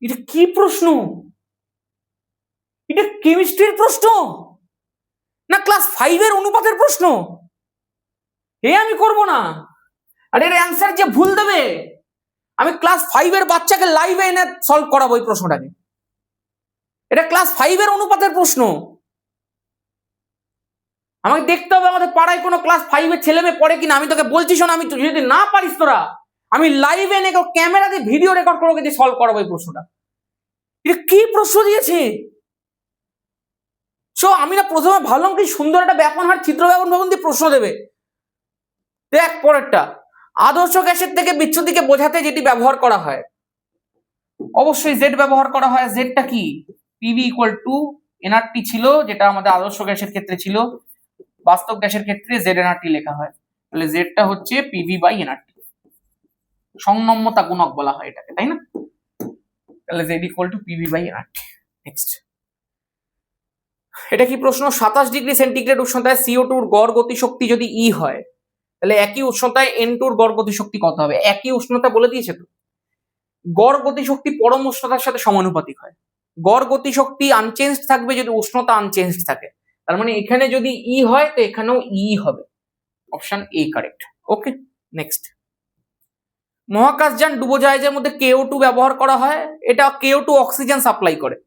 এটা কি প্রশ্ন? এটা কেমিস্ট্রির প্রশ্ন না ক্লাস 5 এর অনুপাতের প্রশ্ন? আমি করব না। আর এর অ্যান্সার যে ভুল দেবে, আমি ক্লাস 5 এর বাচ্চাকে লাইভে এনে সলভ করাবো এই প্রশ্নটাকে। এটা ক্লাস 5 এর অনুপাতের প্রশ্ন, আমাকে দেখতে হবে আমাদের পাড়ায় কোনো ক্লাস 5 এর ছেলে মেয়ে পড়ে কিনা। আমি তোকে বলছি শোন, আমি যদি না পারিস তোরা, আমি লাইভে এনে ক্যামেরা দিয়ে ভিডিও রেকর্ড করে দিয়ে সলভ করাবো এই প্রশ্নটা। এটা কি প্রশ্ন দিয়েছে? আমি না প্রথমে ভাবলাম কি সুন্দর একটা ব্যাপন হার চিত্র ব্যাপন ভবন দিয়ে প্রশ্ন দেবে। দেখ পরেরটা, আদর্শ গ্যাসের থেকে বিচ্যুতিকে বোঝাতে যেটি ব্যবহার করা হয়, অবশ্যই জেড ব্যবহার করা হয়। জেডটা কি? পিভি ইকুয়াল টু এনআরটি ছিল, যেটা আমাদের আদর্শ গ্যাসের ক্ষেত্রে ছিল, বাস্তব গ্যাসের ক্ষেত্রে জেড এনআরটি লেখা হয়। তাহলে জেডটা হচ্ছে পিভি বাই এনআরটি, সংনম্যতা গুণক বলা হয় এটাকে, তাই না? তাহলে z equal to PV by R. Next, এটা কি প্রশ্ন? 27°C উষ্ণতায় CO2 এর গড় গতিশক্তি যদি E হয়, তাহলে একই উষ্ণতায় N2 এর গড় গতিশক্তি কত হবে? একই উষ্ণতা বলে দিয়েছে তো, গড় গতিশক্তি পরম উষ্ণতার সাথে সমানুপাতিক হয়। গড় গতিশক্তি আনচেঞ্জড থাকবে যদি উষ্ণতা আনচেঞ্জড থাকে, তার মানে এখানে যদি ই হয় তো এখানেও ই হবে। Option A correct. Okay, next, মহাকাশযান ডুবোজাহাজের মধ্যে KO2 ব্যবহার করা হয়। এটা KO2 অক্সিজেন সাপ্লাই করে।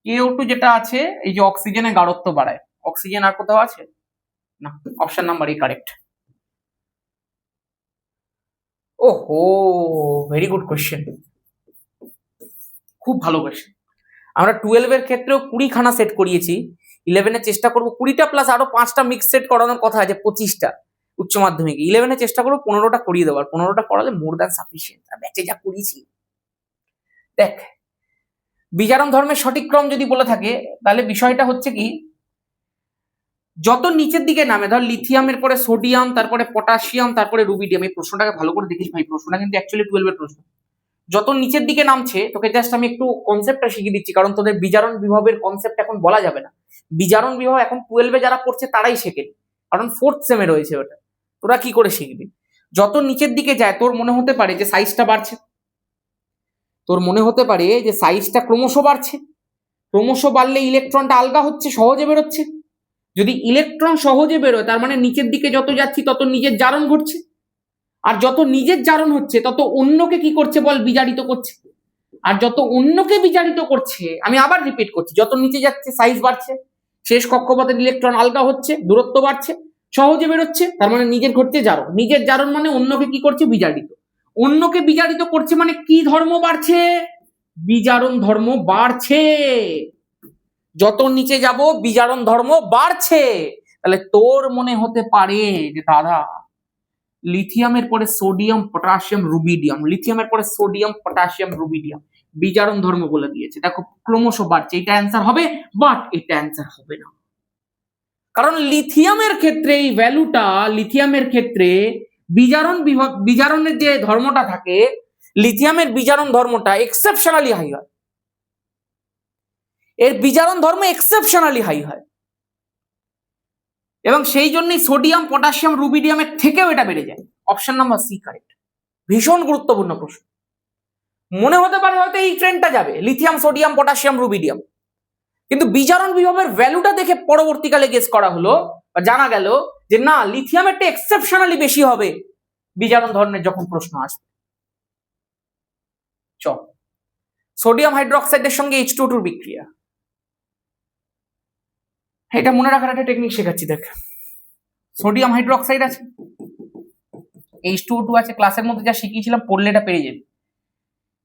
KO2 যেটা আছে এই যে অক্সিজেনের গাঢ়ত্ব বাড়ায়। অক্সিজেন আর কোথাও আছে না। Option number A correct. ওহো, ভেরি গুড কোয়েশ্চেন, খুব ভালো কোয়েশ্চেন। আমরা 12 এর ক্ষেত্রেও 20 খানা সেট করিয়েছি, 11 এর চেষ্টা করবো 20টা প্লাস আরো 5টা মিক্স সেট করানোর কথা আছে 25টা উচ্চ মাধ্যমিকে। 11 এর চেষ্টা করবো 15টা করিয়ে দেওয়ার, 15টা করালে মোর দ্যান সাফিসিয়েন্ট। ব্যাচে যা করিয়েছি দেখ। বিজারণ ধর্মের সঠিক ক্রম যদি বলে থাকে তাহলে বিষয়টা হচ্ছে কি, যত নিচের দিকে নামে, ধর লিথিয়ামের পরে সোডিয়াম, তারপরে পটাশিয়াম, তারপরে রুবিডিয়াম। এই প্রশ্নটাকে ভালো করে দেখিস ভাই, প্রশ্নটা কিন্তু অ্যাকচুয়ালি 12 এর প্রশ্ন। যত নিচের দিকে নামছে, তোকে জাস্ট আমি একটু কনসেপ্টটা শিখিয়ে দিচ্ছি, কারণ তোদের বিজারণ বিভবের কনসেপ্ট এখন বলা যাবে না। বিজারণ বিভব এখন 12 যারা পড়ছে তারাই শেখেনি, কারণ 4th সেমে রয়েছে ওটা। তোরা কি করে শিখবি? যত নিচের দিকে যায় তোর মনে হতে পারে যে সাইজটা বাড়ছে, তোর মনে হতে পারে যে সাইজটা ক্রমশ বাড়ছে। ক্রমশ বাড়লে ইলেকট্রনটা আলগা হচ্ছে, সহজে বেরোচ্ছে। যদি ইলেকট্রন সহজে বেরোয় তার মানে নিচের দিকে যত যাচ্ছি তত নিজের জারণ ঘটছে, আর যত নিজের জারণ হচ্ছে তত অন্যকে কি করছে বল? বিজারিত করছে। আর যত অন্যকে বিজারিত করছে, আমি আবার রিপিট করছি, যত নিচে যাচ্ছে সাইজ বাড়ছে, শেষ কক্ষপথের ইলেকট্রন আলগা হচ্ছে, দূরত্ব বাড়ছে, সহজে বেরোচ্ছে, তার মানে নিজের ঘটছে জারণ। নিজের জারণ মানে অন্যকে কি করছে? বিজারিত। অন্যকে বিজারিত করছে মানে কি ধর্ম বাড়ছে? বিজারণ ধর্ম বাড়ছে। যত নিচে যাব বিজারণ ধর্ম বাড়ছে। তাহলে তোর মনে হতে পারে যে দাদা লিথিয়ামের পরে সোডিয়াম, পটাশিয়াম, রুবিডিয়াম, লিথিয়ামের পরে সোডিয়াম, পটাশিয়াম, রুবিডিয়াম, বিজারণ ধর্ম বলে দিয়েছে, দেখো ক্রমশ বাড়ছে। এটা অ্যান্সার হবে, বাট এটা অ্যান্সার হবে না, কারণ লিথিয়ামের ক্ষেত্রে এই ভ্যালুটা, লিথিয়ামের ক্ষেত্রে বিজারণের যে ধর্মটা থাকে, লিথিয়ামের বিজারণ ধর্মটা এক্সেপশনালি হাই হয়। এর বিজারণ ধর্ম এক্সেপশনালি হাই হয়, এবং সেই জন্যই সোডিয়াম, পটাশিয়াম, রুবিডিয়ামের থেকেও এটা বেড়ে যায়। Option number C correct. ভীষণ গুরুত্বপূর্ণ প্রশ্ন। মনে হতে পারে হয়তো এই ট্রেন্ডটা যাবে লিথিয়াম, সোডিয়াম, পটাশিয়াম, রুবিডিয়াম, কিন্তু বিজারণ বিভবের ভ্যালুটা দেখে পরবর্তীকালে গেস করা হলো বা জানা গেল যে না, লিথিয়ামেরটা এক্সেপশনালি বেশি হবে বিজারণ ধর্মের যখন প্রশ্ন আসবে। সোডিয়াম হাইড্রোক্সাইডের সঙ্গে H2O2 বিক্রিয়া, এটা মনে রাখার একটা টেকনিক শেখাচ্ছি। দেখ, সোডিয়াম হাইড্রোক্সাইড আছে, H2O2 আছে, ক্লাসের মধ্যে যা শিখিয়েছিলাম পড়লে এটা পেরে যাবে।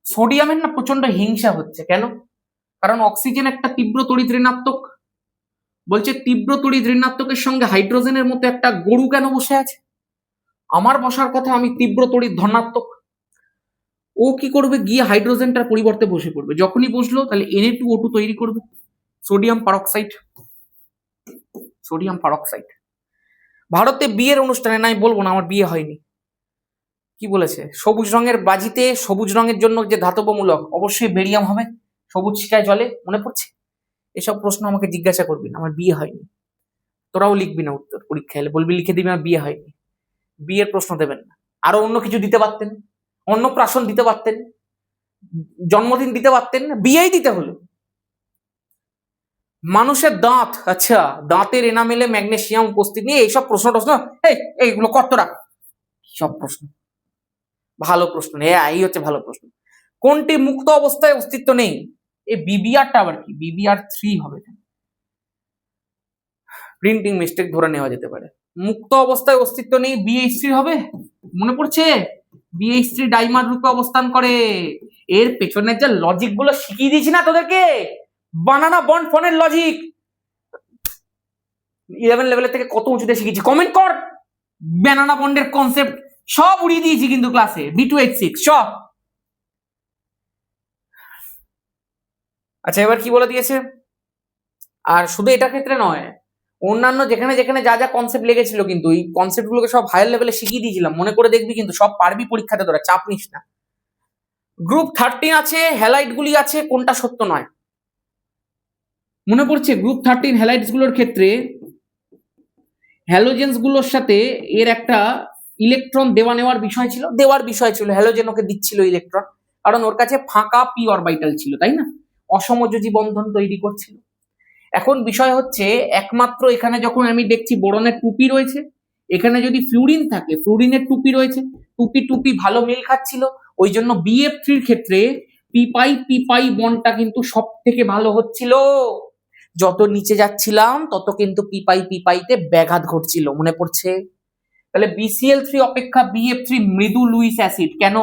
সোডিয়ামের না প্রচন্ড হিংসা হচ্ছে, কেন? কারণ অক্সিজেন একটা তীব্র তড়িৎ ঋণাত্মক, বলছে তীব্র তড়িৎ ঋণাত্মকের সঙ্গে হাইড্রোজেনের মতো একটা গরু কেন বসে আছে? আমার বসার কথা, আমি তীব্র তড়িৎ ধনাত্মক। ও কি করবে? গিয়ে হাইড্রোজেনটার পরিবর্তে বসে পড়বে। যখনই বসলো তাহলে Na2O2 তৈরি করবে, সোডিয়াম পারক্সাইড। সোডিয়াম পারক্সাইড ভারতে বিয়ের অনুষ্ঠানে, নাই বলবো না আমার বিয়ে হয়নি, কি বলেছে? সবুজ রঙের বাজিতে সবুজ রঙের জন্য যে ধাতব মূলক, অবশ্যই বেরিয়াম হবে। সবুজ শিকায় জলে, মনে পড়ছে? এসব প্রশ্ন আমাকে জিজ্ঞাসা করবি না, আমার বিয়ে হয়নি। তোরাও লিখবি না উত্তর, পরীক্ষা এলে বলবি লিখে দিবি আমার বিয়ে হয়নি। বিয়ের প্রশ্ন দেবেন না। আরো অন্য কিছু দিতে পারতেন, অন্নপ্রাশন দিতে পারতেন, জন্মদিন দিতে পারতেন, বিয়েই দিতে হলো। মানুষের দাঁত, আচ্ছা দাঁতের এনামেলে ম্যাগনেসিয়াম উপস্থিত নেই, এইসব প্রশ্ন এইগুলো কতটা সব প্রশ্ন, ভালো প্রশ্ন নেই। এই হচ্ছে ভালো প্রশ্ন। কোনটি মুক্ত অবস্থায় অস্তিত্ব নেই? এই বিবিআরটা আবার কি? BBR3 হবে, প্রিন্টিং মিস্টেক ধরে নেওয়া যেতে পারে। মুক্ত অবস্থায় অস্তিত্ব নেই, BH3 হবে, মনে পড়ছে? BH3 ডাইমার রূপে অবস্থান করে। এর পেছনের যে লজিক গুলো শিখিয়ে দিয়েছি না তোদেরকে, বানানা বন্ড ফোনের লজিক 11 লেভেলের থেকে কত উঁচুতে শিখেছি, কমেন্ট কর। বানানা বন্ডের কনসেপ্ট সব উড়িয়ে দিয়েছি কিন্তু ক্লাসে, B2H6 সব। আচ্ছা, এবার কি বলে দিয়েছে? আর শুধু এটার ক্ষেত্রে নয়, অন্যান্য যেখানে যেখানে যা যা কনসেপ্ট লেগেছিল, কিন্তু এই কনসেপ্ট গুলোকে সব হায়ার লেভেলে শিখিয়ে দিয়েছিলাম, মনে করে দেখবি কিন্তু সব পারবি পরীক্ষাতে, তোরা চাপ নিস না। গ্রুপ 13 আছে, হ্যালাইড গুলি আছে, কোনটা সত্য নয়? মনে পড়ছে গ্রুপ 13 হ্যালাইডস গুলোর ক্ষেত্রে হ্যালোজেন্স গুলোর সাথে এর একটা ইলেকট্রন দেওয়ার বিষয় ছিল, হ্যালোজেন ওকে দিচ্ছিল ইলেকট্রন, কারণ ওর কাছে ফাঁকা পি অরবিটাল ছিল, তাই না? অসমযোজী বন্ধন তৈরি করছিল। এখন বিষয় হচ্ছে একমাত্র এখানে যখন আমি দেখছি বোরনের টুপি রয়েছে, এখানে যদি ফ্লুরিন থাকে, ফ্লুরিনের টুপি রয়েছে, টুপি ভালো মিল খাচ্ছিল, ওই জন্য BF3 এর ক্ষেত্রে পি বন্ডটা কিন্তু সব থেকে ভালো হচ্ছিল। যত নিচে যাচ্ছিলাম তত কিন্তু পি পাইতে ব্যাঘাত ঘটছিল, মনে পড়ছে? তাহলে BCl3 অপেক্ষা BF3 মৃদু লুইস অ্যাসিড। কেন?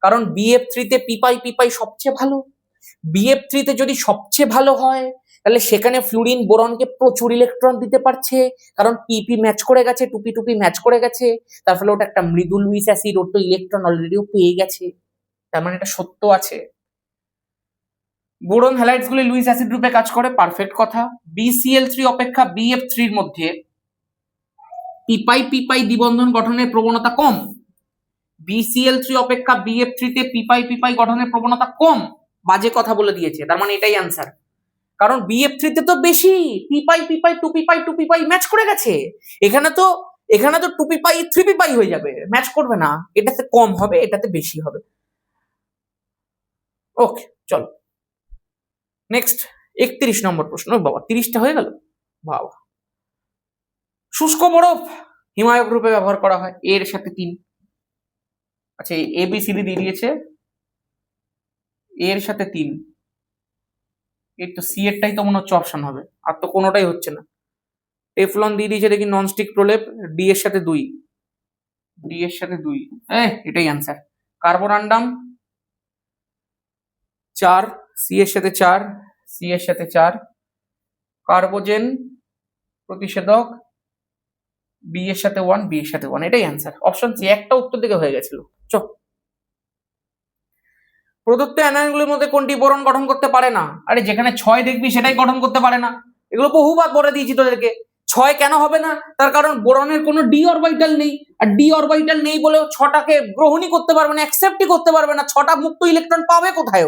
কারণ BF3 তে পি পাই সবচেয়ে ভালো। BF3 তে যদি সবচেয়ে ভালো হয় তাহলে সেখানে ফ্লুরিন বোরনকে প্রচুর ইলেকট্রন দিতে পারছে, কারণ পি ম্যাচ করে গেছে, টুপি ম্যাচ করে গেছে, তার ফলে ওটা একটা মৃদু লুইস অ্যাসিড, ওর তো ইলেকট্রন অলরেডিও পেয়ে গেছে, তার মানে এটা সত্য আছে। বোরন হ্যালাইডস গুলি লুইস অ্যাসিড রূপে কাজ করে, পারফেক্ট কথা। BCl3 অপেক্ষা BF3 এর মধ্যে পি পাই দ্বিবন্ধন গঠনের প্রবণতা কম। BCl3 অপেক্ষা BF3 তে পি পাই গঠনের প্রবণতা কম। বাজে কথা বলে দিয়েছে, তার মানে এটাই অ্যান্সার। কারণ BF3 তে তো বেশি পি পাই ম্যাচ করে গেছে, এখানে তো টুপি পাই 3p হয়ে যাবে, ম্যাচ করবে না, এটাতে কম হবে, এটাতে বেশি হবে। ওকে, চলো নেক্সট 31 নম্বর প্রশ্ন। বাবা 30টা হয়ে গেল, বাবা। শুষ্ক বরফ হিমায়ক রূপে ব্যবহার করা হয়, এর সাথে 3। আচ্ছা, ABCD দিয়ে দিয়েছে, এর সাথে 3, এই তো সি এরটাই তো মনে হচ্ছে অপশন হবে, আর তো কোনোটাই হচ্ছে না। টেফলন দিয়ে দিয়েছে দেখি, ননস্টিক প্রলেপ, ডি এর সাথে 2, এটাই অ্যান্সার। কার্বোরান্ডাম 4, সি এর সাথে 4, কার্বোজেন প্রতিষেধক বি এর সাথে 1, এটাই অ্যান্সার। অপশন সি একটা উত্তর দিকে হয়ে গেছিল। চল, প্রদত্ত অ্যানায়নগুলির মধ্যে কোনটি বোরন গঠন করতে পারে না? আরে যেখানে 6 দেখবি সেটাই গঠন করতে পারে না, এগুলো বহুবার বলে দিয়েছি তোদেরকে। 6 কেন হবে না? তার কারণ বোরনের কোনো ডি অরবিটাল নেই, আর ডি অরবিটাল নেই বলে 6টাকে গ্রহণই করতে পারবে না, অ্যাকসেপ্টই করতে পারবে না। 6টা মুক্ত ইলেকট্রন পাবে কোথায়?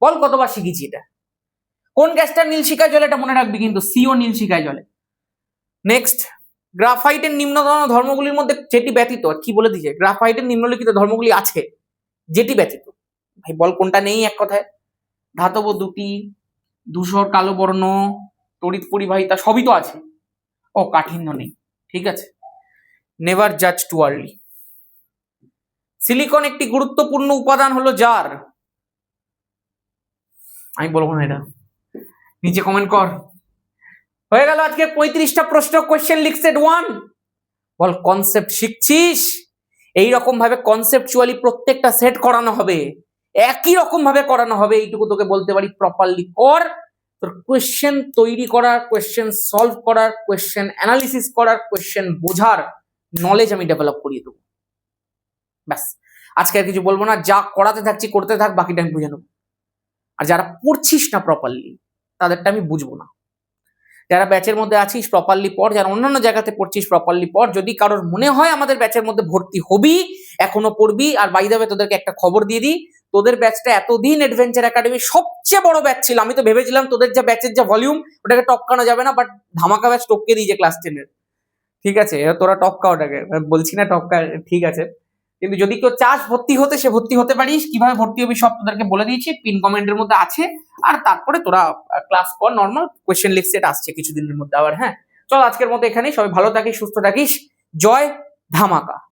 বল, কতবার শিখেছি এটা? কোন গ্যাসটা নীল শিখায় জলে, এটা মনে রাখবি কিন্তু, সিও নীল শিখায় জলে। নেক্সট, গ্রাফাইটের নিম্নতম ধর্মগুলির মধ্যে যেটি ব্যতীত, কি বলে দিয়েছে? গ্রাফাইটের নিম্নলিখিত ধর্মগুলি আছে যেটি ব্যতীত, ভাই বল কোনটা নেই? এক কথায়, ধাতব দুটি, ধূসর কালো বর্ণ, তড়িৎ পরিবাহিতা, সবই তো আছে। ও, কাঠিন্য নেই, ঠিক আছে। নেভার জাজ টু আর্লি। সিলিকন একটি গুরুত্বপূর্ণ উপাদান হলো যার, আমি বলবো না এটা, নিচে কমেন্ট কর। হয়ে গেল আজকে 35টা প্রশ্ন, কোয়েশ্চেন লিখ সেট 1। বল, কনসেপ্ট শিখছিস? এইরকম ভাবে কনসেপচুয়ালি প্রত্যেকটা সেট করানো হবে, একই রকম ভাবে করানো হবে, এইটুকু তোকে বলতে পারি। প্রপারলি কর, তোর কোয়েশ্চেন তৈরি করার, কোয়েশ্চেন সলভ করার, কোয়েশ্চেন অ্যানালিসিস করার, কোয়েশ্চেন বোঝার নলেজ আমি ডেভেলপ করিয়ে দেবো। ব্যাস, আজকে আর কিছু বলবো না, যা করাতে থাকছি করতে থাক, বাকিটা আমি বুঝে নেবো। আর যারা পড়ছিস না প্রপারলি তাদেরটা আমি বুঝবো না। যারা ব্যাচের মধ্যে আছিস প্রপারলি পড়, যারা অন্যান্য জায়গাতে পড়ছিস প্রপারলি পড়। যদি কারোর মনে হয় আমাদের ব্যাচের মধ্যে ভর্তি হবি, এখনো পড়বি, আর বাই দ্য ওয়ে তোদেরকে একটা খবর দিয়ে দিই, তোদের ব্যাচটা এতদিন অ্যাডভেঞ্চার একাডেমি সবচেয়ে বড় ব্যাচ ছিল। আমি তো ভেবেছিলাম তোদের যা ব্যাচের যা ভলিউম ওটাকে টপকানো যাবে না, বাট ধামাকা ব্যাচ টপকে দিয়েছে ক্লাস 10-এর। ঠিক আছে, তোরা টপকা ওটাকে, বলছি না টপকা, ঠিক আছে। কিন্তু যদি কেউ চাস ভর্তি হতে, সে ভর্তি হতে পারিস। কিভাবে ভর্তি হবি সব তোদেরকে বলে দিয়েছি, পিন কমেন্টের মধ্যে আছে। আর তারপরে তোরা ক্লাস কর, নর্মাল কোয়েশ্চেন লিখ সেট আসছে কিছুদিনের মধ্যে আবার। হ্যাঁ, চল আজকের মতো এখানেই, সবাই ভালো থাকিস, সুস্থ থাকিস। জয় ধামাকা।